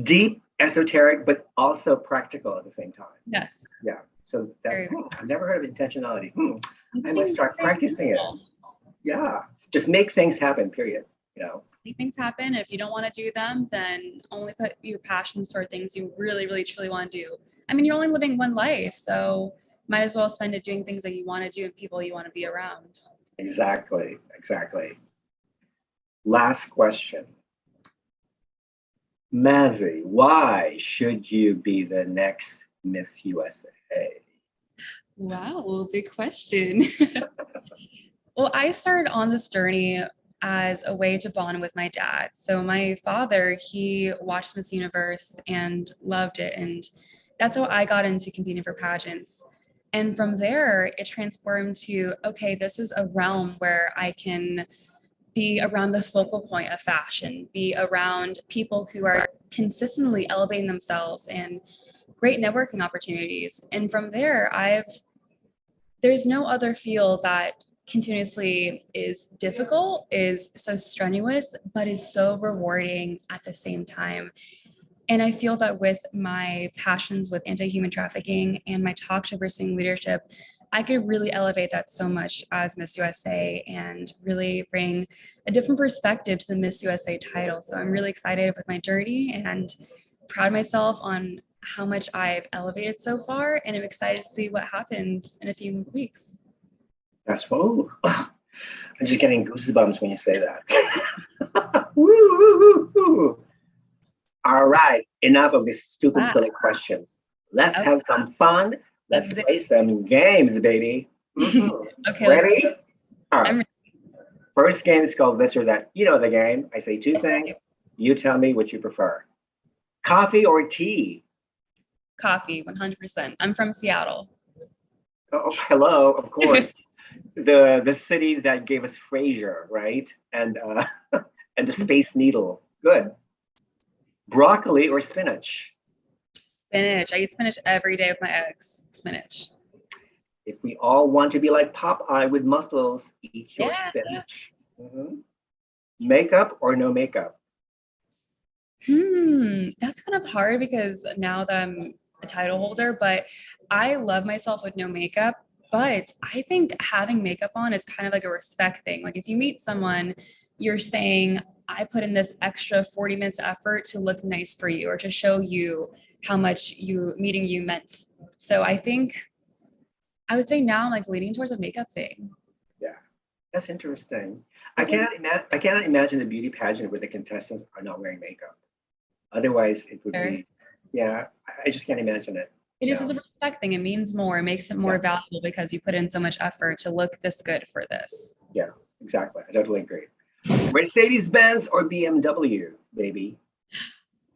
deep, esoteric, but also practical at the same time. Yes. Yeah. So that Very, I've never heard of intentionality. it I must seems start very practicing it. simple. Yeah. Just make things happen. Period. You know. Make things happen. If you don't want to do them, then only put your passions toward things you really, really, truly want to do. I mean, you're only living one life, so might as well spend it doing things that you want to do and people you want to be around. Exactly. Exactly. Last question. Mazzy, why should you be the next Miss USA? Wow, big question. Well, I started on this journey as a way to bond with my dad. So my father, he watched Miss Universe and loved it. And that's how I got into competing for pageants. And from there, it transformed to, okay, this is a realm where I can be around the focal point of fashion, be around people who are consistently elevating themselves and great networking opportunities. And from there, there's no other field that continuously is difficult, is so strenuous, but is so rewarding at the same time. And I feel that with my passions with anti-human trafficking and my talk to pursuing leadership, I could really elevate that so much as Miss USA and really bring a different perspective to the Miss USA title. So I'm really excited with my journey and proud of myself on how much I've elevated so far, and I'm excited to see what happens in a few weeks. That's what. I'm just getting goosebumps when you say that. Woo, woo, woo, woo. All right, enough of these stupid, Wow. silly questions. Let's Okay. have some fun. Let's play some games, baby. Okay, Ready? All right. I'm ready. First game is called This or That. You know the game. I say two Yes, I things. do. You tell me what you prefer. Coffee or tea? Coffee, 100%. I'm from Seattle. Oh, hello, of course. The city that gave us Frasier, right? And and the Space Needle. Good. Broccoli or spinach? Spinach. I eat spinach every day with my eggs. Spinach. If we all want to be like Popeye with muscles, eat your Yeah. spinach. Mhm. Makeup or no makeup? That's kind of hard because now that I'm a title holder, but I love myself with no makeup. But I think having makeup on is kind of like a respect thing. Like if you meet someone, you're saying, I put in this extra 40 minutes effort to look nice for you or to show you how much meeting you meant. So I think I would say now I'm like leaning towards a makeup thing. Yeah, that's interesting. I It's like cannot imagine a beauty pageant where the contestants are not wearing makeup. Otherwise, it would fair. be, yeah, I just can't imagine it. It is No. a respect thing. It means more. It makes it more Yeah, valuable because you put in so much effort to look this good for this. yeah, exactly. I totally agree. Mercedes Benz or BMW, baby?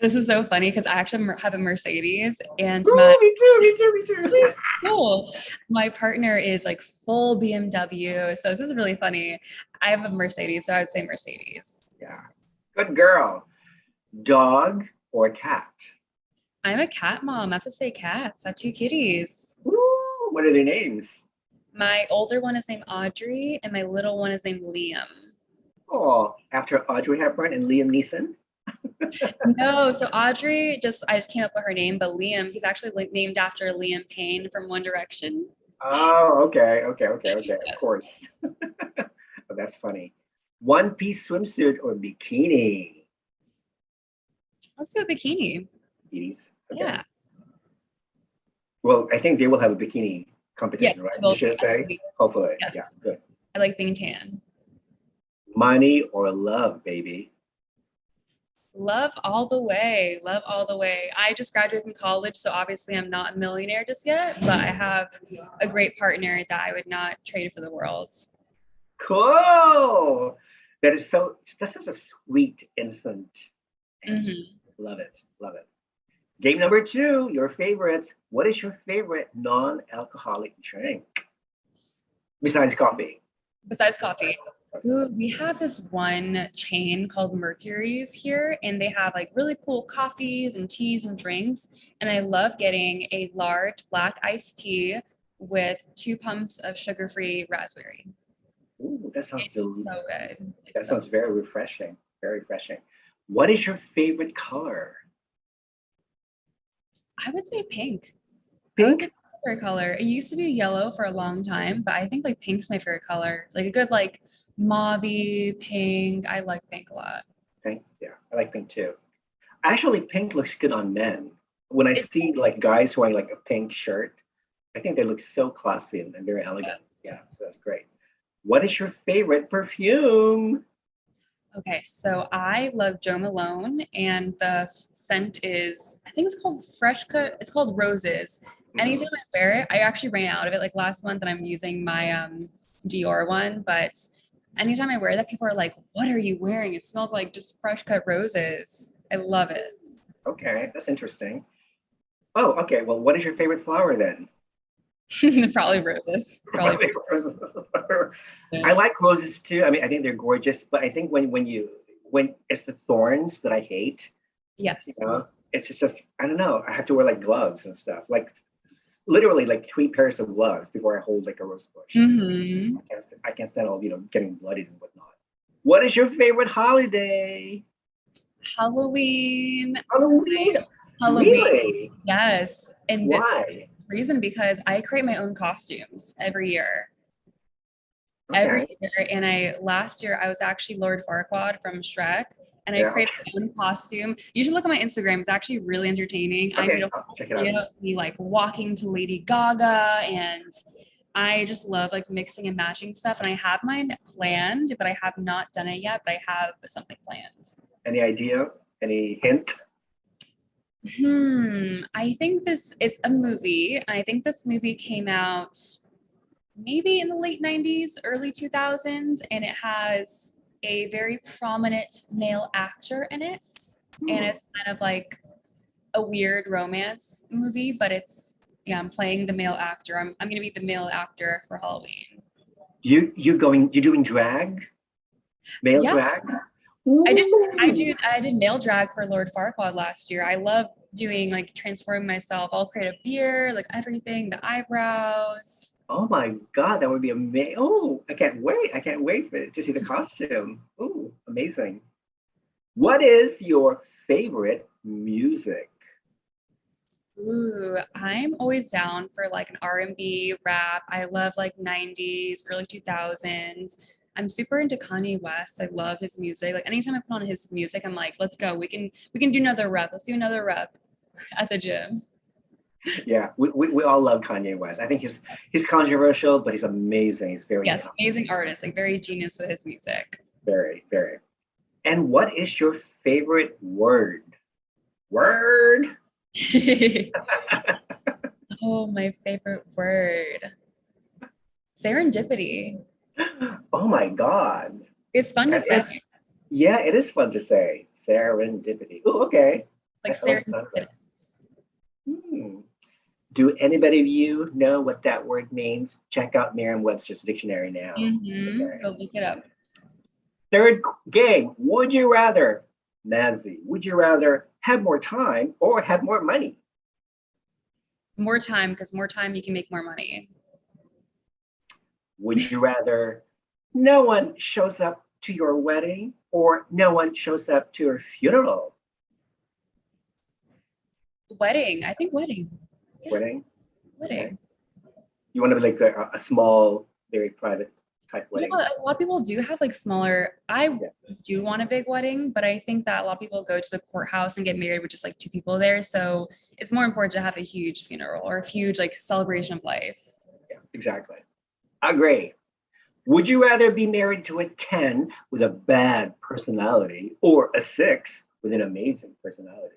This is so funny because I actually have a Mercedes and my Ooh, me too, me too, me too. cool. My partner is like full BMW. So this is really funny. I have a Mercedes, so I would say Mercedes. Yeah, good girl. Dog or cat? I'm a cat mom. I have to say cats. I have two kitties. Ooh, what are their names? My older one is named Audrey and my little one is named Liam. Oh, after Audrey Hepburn and Liam Neeson? No, so Audrey I just came up with her name, but Liam, he's actually named after Liam Payne from One Direction. Oh, okay. Of course. Oh, that's funny. One piece swimsuit or bikini? Let's do a bikini. Bikinis. Okay. Yeah. Well, I think they will have a bikini competition, Yes, right? well, You should say. Hopefully. yes. Yeah, good. I like being tan. Money or love, baby? Love all the way. Love all the way. I just graduated from college, so obviously I'm not a millionaire just yet, but I have a great partner that I would not trade for the world. Cool. That's such a sweet, innocent answer. Hmm. Love it. Love it. Game number two, your favorites. What is your favorite non-alcoholic drink besides coffee? Besides coffee, we have this one chain called Mercury's here, and they have like really cool coffees and teas and drinks. And I love getting a large black iced tea with 2 pumps of sugar-free raspberry. Ooh, that sounds It's delicious. so good. That It's so sounds very refreshing. Very refreshing. What is your favorite color? I would say pink. I would say Pink? my favorite color. It used to be yellow for a long time, but I think like pink's my favorite color. Like a good like mauvey pink. I like pink a lot. Pink? Yeah, I like pink too. Actually, pink looks good on men. When I It see like guys wearing like a pink shirt, I think they look so classy and very elegant. does. Yeah, so that's great. What is your favorite perfume? Okay, so I love Joe Malone, and the scent is I think it's called Fresh Cut. It's called Roses. Mhm. Anytime I wear it, I actually ran out of it like last month, and I'm using my Dior one. But anytime I wear that, people are like, "What are you wearing? It smells like just fresh cut roses." I love it. Okay, that's interesting. Oh, okay. Well, what is your favorite flower then? Probably roses. Probably Probably roses. I roses. like roses too. I mean, I think they're gorgeous, but I think when it's the thorns that I hate, you Yes. know, it's just I don't know. I have to wear like gloves and stuff, like literally like 3 pairs of gloves before I hold like a rose bush. Hmm. I can't stand all getting bloodied and whatnot. What is your favorite holiday? Halloween. Halloween. Halloween. Really? Yes. And the Why? reason because I create my own costumes every year. every Okay. year. And last year I was actually Lord Farquaad from Shrek, and I Yeah. created my own costume. You should look at my Instagram. It's actually really entertaining. I made Okay. a I'll whole check it out. video of me like walking to Lady Gaga, and I just love like mixing and matching stuff. And I have mine planned, but I have not done it yet. But I have something planned. Any idea? Any hint? I think this is a movie. And I think this movie came out maybe in the late 90s, early 2000s, and it has a very prominent male actor in it. And Hmm. it's kind of like a weird romance movie, but yeah, I'm playing the male actor. I'm gonna be the male actor for Halloween. You doing drag? Male Yeah, drag? I did Ooh. I did male drag for Lord Farquaad last year. I love doing like transforming myself. I'll create a beard, like everything, the eyebrows. Oh my God, that would be amazing. Oh, I can't wait. I can't wait to see the costume. Oh, amazing. What is your favorite music? Ooh, I'm always down for like an R&B rap. I love like 90s, early 2000s. I'm super into Kanye West. I love his music. Like anytime I put on his music, I'm like, let's go. We can do another rep. Let's do another rep at the gym. Yeah, we all love Kanye West. I think he's controversial, but he's amazing. He's very Yes, talented. amazing artist, like very genius with his music. Very, very. And what is your favorite word? Word? Oh, my favorite word. Serendipity. Oh my God. It's fun to That say. is, yeah, it is fun to say. Serendipity. Oh, okay. Like I like the sound of serendipitous. that. Hmm. Do anybody of you know what that word means? Check out Merriam-Webster's dictionary now. Okay. Go look it up. Third game. Would you rather, Mazzy, would you rather have more time or have more money? More time, because more time you can make more money. Would you rather no one shows up to your wedding or no one shows up to your funeral? Wedding. I think wedding. Yeah, Wedding? Okay. wedding. You want to be like a small, very private type Yeah, wedding? a lot of people do have like smaller. I Yeah. do want a big wedding, but I think that a lot of people go to the courthouse and get married with just like two people there. So it's more important to have a huge funeral or a huge like celebration of life. Yeah, exactly. Agree. Would you rather be married to a 10 with a bad personality or a 6 with an amazing personality?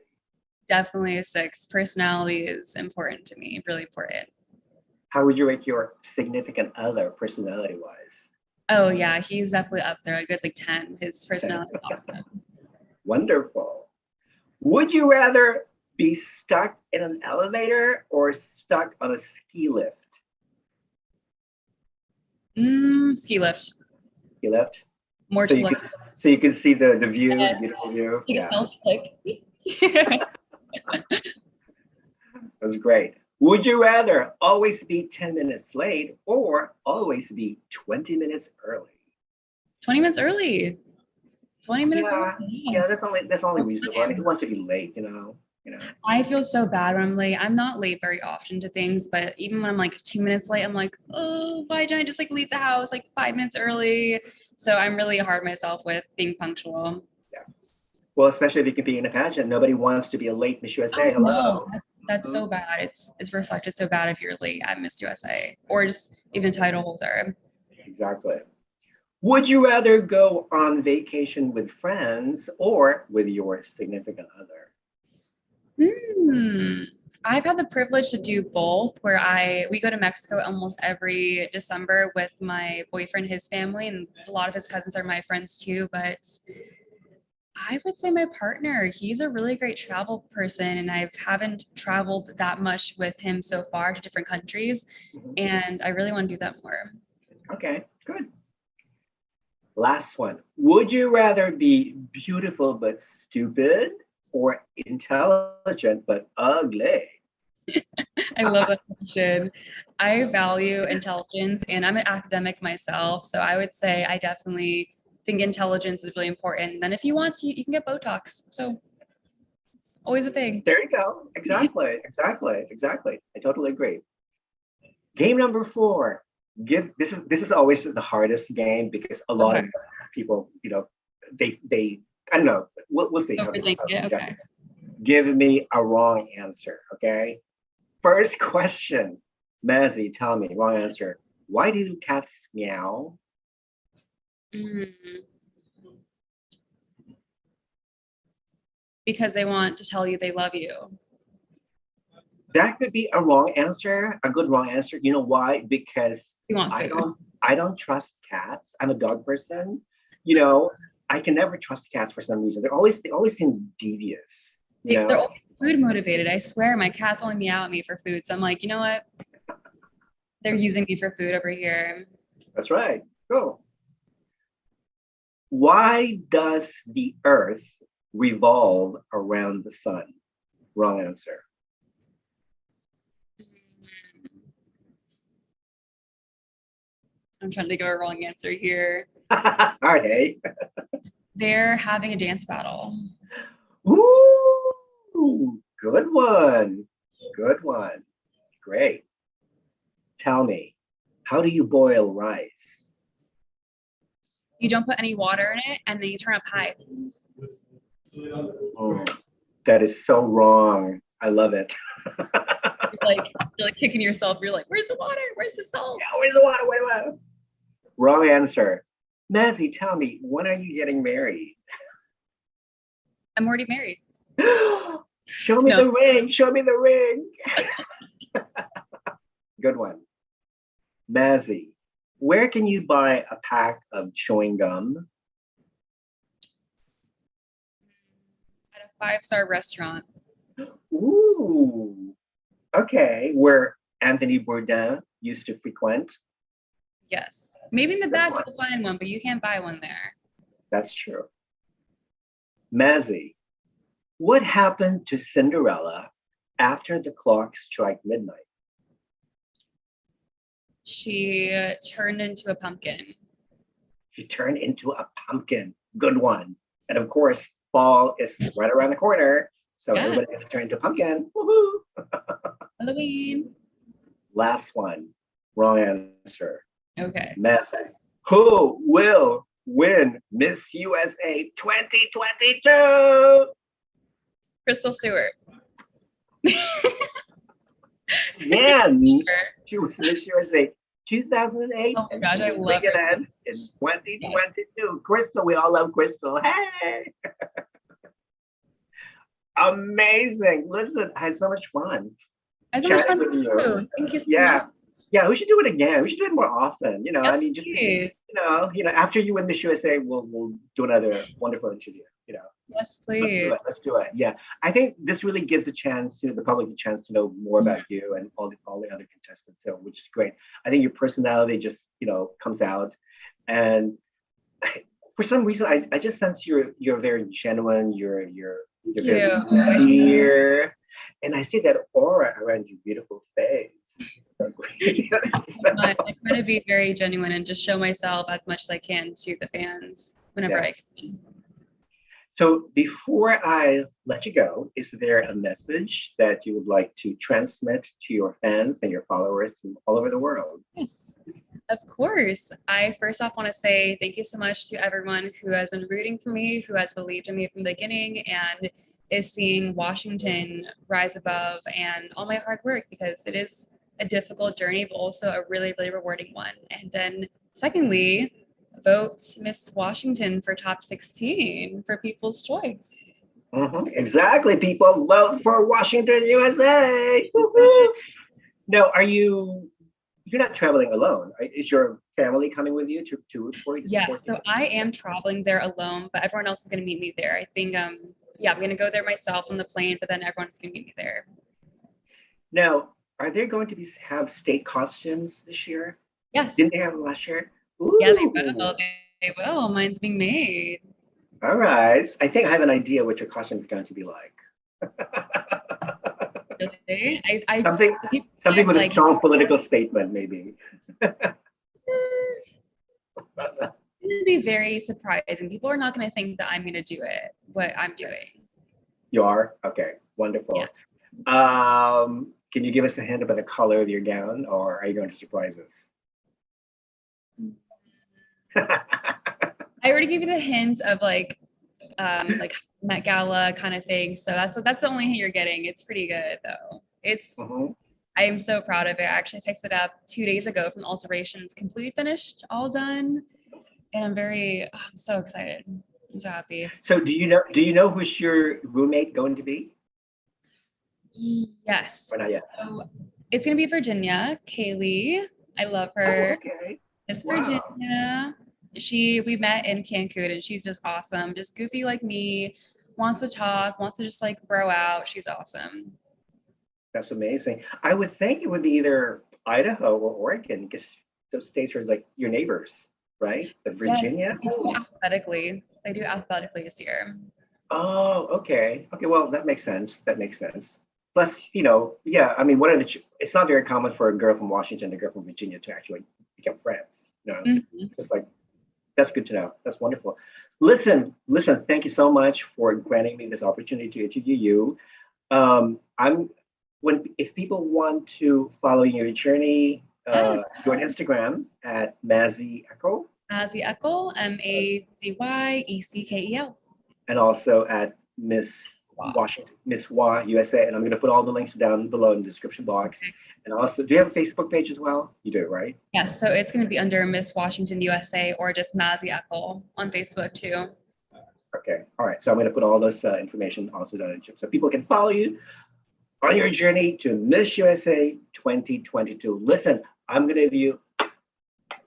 Definitely a six. Personality is important to me, really important. How would you rate your significant other personality wise? Oh yeah, he's definitely up there. A good like 10. His personality is awesome. Wonderful. Would you rather be stuck in an elevator or stuck on a ski lift? Ski lift. Ski lift. More So to you look could so you can see the view, the at. beautiful view. Take a Yeah, selfie like that's great. Would you rather always be 10 minutes late or always be 20 minutes early? 20 minutes early. 20 minutes early. Yeah, yeah, Yes. that's only No reasonable. I mean, who plan. wants to be late, you know. I feel so bad when I'm late. I'm not late very often to things, but even when I'm like 2 minutes late, I'm like, oh, why didn't I just like leave the house like 5 minutes early? So I'm really hard on myself with being punctual. Yeah. Well, especially if you could be in a pageant. Nobody wants to be late Miss USA. Oh no, Hello. that's Mhm. so bad. It's reflected so bad if you're late at Miss USA or just even title holder. Exactly. Would you rather go on vacation with friends or with your significant other? Hmm. I've had the privilege to do both where we go to Mexico almost every December with my boyfriend, his family, and a lot of his cousins are my friends too. But I would say my partner, he's a really great travel person, and I haven't traveled that much with him so far to different countries, Mhm. and I really want to do that more. Okay, good. Last one. Would you rather be beautiful but stupid or intelligent but ugly? I love that question. I value intelligence and I'm an academic myself. So I would say I definitely think intelligence is really important. Then if you want to, you can get Botox. So it's always a thing. There you go. Exactly, exactly, exactly. I totally agree. Game number 4. This is always the hardest game because a lot of Okay. people, they I don't know. We'll see how Overthink how it. you guys Okay. give me a wrong answer. Okay. First question, Mazzy, tell me wrong answer. Why do cats meow? Mm, because they want to tell you they love you. That could be a wrong answer, a good wrong answer. You know why? Because You want I food. don't I don't trust cats. I'm a dog person. You know, I can never trust cats for some reason. They always seem devious, you They're know? always food motivated. I swear my cats only meow at me for food. So I'm like, you know what? They're using me for food over here. That's right. Go. Why does the earth revolve around the sun? Wrong answer. I'm trying to think of a wrong answer here. All right. They're having a dance battle. Ooh, good one. Good one. Great. Tell me, how do you boil rice? You don't put any water in it and then you turn up high. Mm, that is so wrong. I love it. You're like kicking yourself. You're like, where's the water? Where's the salt? Yeah, where's the water? Where's the water? Wrong answer. Mazzy, tell me, when are you getting married? I'm already married. Show me No, the ring. Show me the ring. Good one. Mazzy, where can you buy a pack of chewing gum? at a five-star restaurant. Ooh, okay. Where Anthony Bourdain used to frequent. Yes. Maybe in the Good back one. you'll find one, but you can't buy one there. That's true. Mazzy, what happened to Cinderella after the clock struck midnight? She turned into a pumpkin. She turned into a pumpkin. Good one. And of course, fall is right around the corner. So Yeah. everybody's going to turn into a pumpkin. Woohoo! Halloween. Last one. Wrong answer. Okay. Mazzy. Who will win Miss USA 2022? Crystal Stewart. Again, she was Miss USA 2008, Oh my and gosh, she I will win love her. again in Yes. 2022. Crystal, we all love Crystal. Hey, amazing. Listen, I had so much fun I had so much chatting fun with you. too. Thank you so much. Yeah. Yeah, we should do it again. We should do it more often. I Yes, mean, just please. after you win Miss USA, we'll do another wonderful interview. Yes, Let's do please. it. Let's do it. Yeah, I think this really gives the public a chance to know more Mhm. about you and all the other contestants. So, which is great. I think your personality just comes out, and for some reason, I just sense you're very genuine. You're Thank very you. sincere, and I see that aura around your beautiful face. So great. I try to be very genuine and just show myself as much as I can to the fans whenever Yeah. I can. So before I let you go, is there a message that you would like to transmit to your fans and your followers from all over the world? Yes, of course. I first off want to say thank you so much to everyone who has been rooting for me, who has believed in me from the beginning, and is seeing Washington rise above and all my hard work because it is a difficult journey, but also a really, really rewarding one. And then, secondly, vote Miss Washington for top 16 for People's Choice. Exactly, people vote for Washington, USA. Woo-hoo. Now, you're not traveling alone, right? Is your family coming with you to root for you, to support Yes, you? so I am traveling there alone, but everyone else is going to meet me there. I think, yeah, I'm going to go there myself on the plane, but then everyone's going to meet me there. Now, are they going to have state costumes this year? Didn't Yes. they have them last year? Yeah, they Ooh. will. They will. Mine's being made. All right. I think I have an idea what your costume is going to be like. Really? I just, Something, people something act with a like, strong political statement, maybe. it's going to be very surprising. People are not going to think that I'm going to do it, what I'm doing. You are? Okay, Yeah. wonderful. Can you give us a hint about the color of your gown, or are you going to surprise us? I already gave you the hints of like Met Gala kind of thing. So that's the only hint you're getting. It's pretty good though. Mhm. I am so proud of it. I actually picked it up 2 days ago from alterations, completely finished, all done. And I'm so excited. I'm so happy. So do you know who's your roommate going to be? Yes. Or not yet? So it's gonna be Virginia, Kaylee. I love Oh, her. okay. Miss Wow. Virginia. We met in Cancun and she's just awesome. Just goofy like me, wants to talk, wants to just like bro out. She's awesome. That's amazing. I would think it would be either Idaho or Oregon because those states are like your neighbors, right? But Yes, Virginia? they do alphabetically. They do alphabetically this year. Oh, okay. Okay, well, that makes sense. That makes sense. Plus, yeah, I mean, it's not very common for a girl from Washington and a girl from Virginia to actually become friends. Mhm. Just like that's good to know. That's wonderful. Listen, thank you so much for granting me this opportunity to interview you. I'm when if people want to follow your journey, Yeah. you're on Instagram at Mazzy Eckel Mazzy Eckel, Mazzyeckel. and also at Miss Wow. Washington, Miss Wa USA. And I'm going to put all the links down below in the description box. And also, do you have a Facebook page as well? You do, right? Yes, so it's going to be under Miss Washington USA or just Mazzy Eckel on Facebook too. Okay. All right. So I'm going to put all this information also down in the so people can follow you on your journey to Miss USA 2022. Listen, I'm going to give you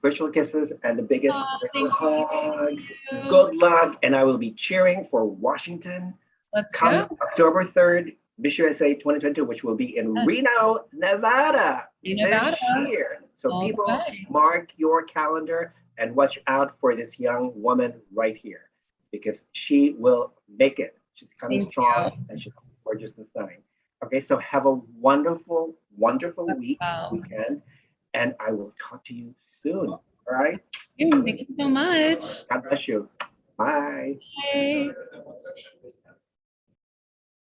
virtual kisses and the biggest Oh, virtual thank you. hugs. Thank you. Good luck. And I will be cheering for Washington Let's come go. October 3rd, Miss USA 2022, which will be in Yes. Reno, Nevada In this Nevada, year. So all the people way. mark your calendar and watch out for this young woman right here because she will make it. She's coming Thank you. strong and she's gorgeous and stunning. Okay, so have a wonderful, wonderful Well, weekend, and I will talk to you soon. All right. thank you so much. God bless you. Bye. Bye.